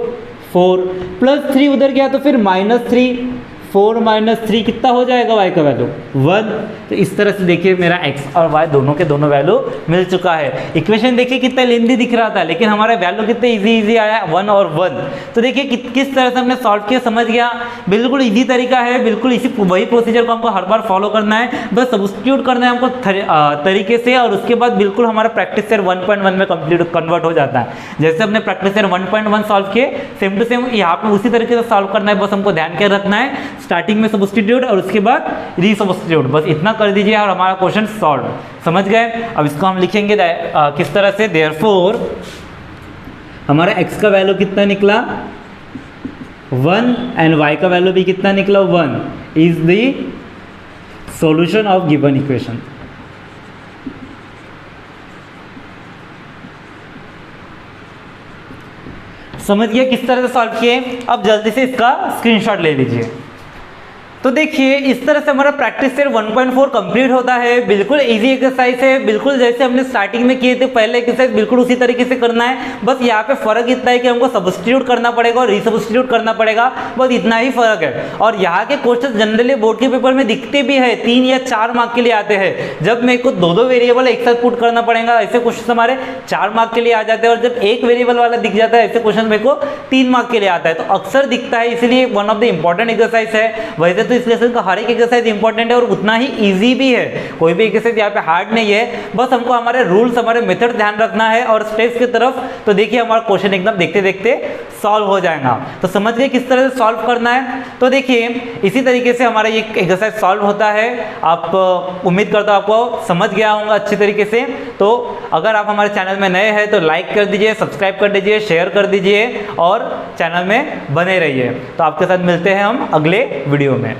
A: 4 plus 3 उधर गया तो फिर -3, 4 - 3 कितना हो जाएगा y का वैल्यू 1। तो इस तरह से देखिए मेरा x और y दोनों के दोनों वैल्यू मिल चुका है। इक्वेशन देखिए कितना लेंदी दिख रहा था लेकिन हमारा वैल्यू कितने इजी आया 1 और 1। तो देखिए किस तरह से हमने सॉल्व किया, समझ गया। बिल्कुल इजी तरीका है, बिल्कुल इसी वही प्रोसीजर को हमको हर बार फॉलो करना है। बस सब्स्टिट्यूट करना है हमको तरीके से और उसके बाद बिल्कुल हमारा प्रैक्टिस सेट 1.1 में कंप्लीट कन्वर्ट हो जाता है। जैसे हमने प्रैक्टिस सेट 1.1 सॉल्व किए सेम टू सेम यहाँ पे उसी तरीके से सॉल्व करना है। बस हमको ध्यान क्या रखना है, स्टार्टिंग में सब्स्टिट्यूट और उसके बाद रीसब्स्टिट्यूट, बस इतना कर दीजिए और हमारा क्वेश्चन सॉल्व। समझ गए। अब इसको हम लिखेंगे किस तरह से, देयरफॉर हमारा x का वैल्यू कितना निकला 1 एंड y का वैल्यू भी कितना निकला 1 is the solution of given equation. समझ गया किस तरह से सॉल्व किए। अब जल्दी से इसका स्क्रीनशॉट ले लीजिए। तो देखिए इस तरह से हमारा प्रैक्टिस सेट 1.4 कंप्लीट होता है। बिल्कुल इजी एक्सरसाइज है, बिल्कुल जैसे हमने स्टार्टिंग में किए थे पहले एक्सरसाइज बिल्कुल उसी तरीके से करना है। बस यहाँ पे फर्क इतना है कि हमको सब्स्टिट्यूट करना पड़ेगा और रीसब्स्टिट्यूट करना पड़ेगा, बस इतना ही फर्क है। और यहाँ के क्वेश्चन जनरली बोर्ड के पेपर में दिखते भी है, 3 या 4 मार्क के लिए आते हैं। जब मेरे को 2-2 वेरिएबल एक साथ पुट करना पड़ेगा, ऐसे क्वेश्चन हमारे 4 मार्क के लिए आ जाते हैं। और जब एक वेरिएबल वाला दिख जाता है ऐसे क्वेश्चन मेरे को 3 मार्क के लिए आता है। तो अक्सर दिखता है, इसलिए one of the important exercise है। वैसे तो इस लेसन का हर एक एक्सरसाइज इंपॉर्टेंट है और उतना ही इजी भी है, कोई भी एक्सरसाइज यहाँ पे हार्ड नहीं है। बस हमको हमारे रूल्स, हमारे मेथड ध्यान रखना है और स्टेप्स की तरफ। तो देखिए हमारा क्वेश्चन एकदम देखते देखते सॉल्व हो जाएगा। तो समझ गए किस तरह से सॉल्व करना है। तो देखिए इसी तरीके से हमारा ये एक्सरसाइज सॉल्व होता है। आप उम्मीद करता हूँ आपको समझ गया होगा अच्छी तरीके से। तो अगर आप हमारे चैनल में नए हैं तो लाइक कर दीजिए, सब्सक्राइब कर दीजिए, शेयर कर दीजिए और चैनल में बने रहिए। तो आपके साथ मिलते हैं हम अगले वीडियो में।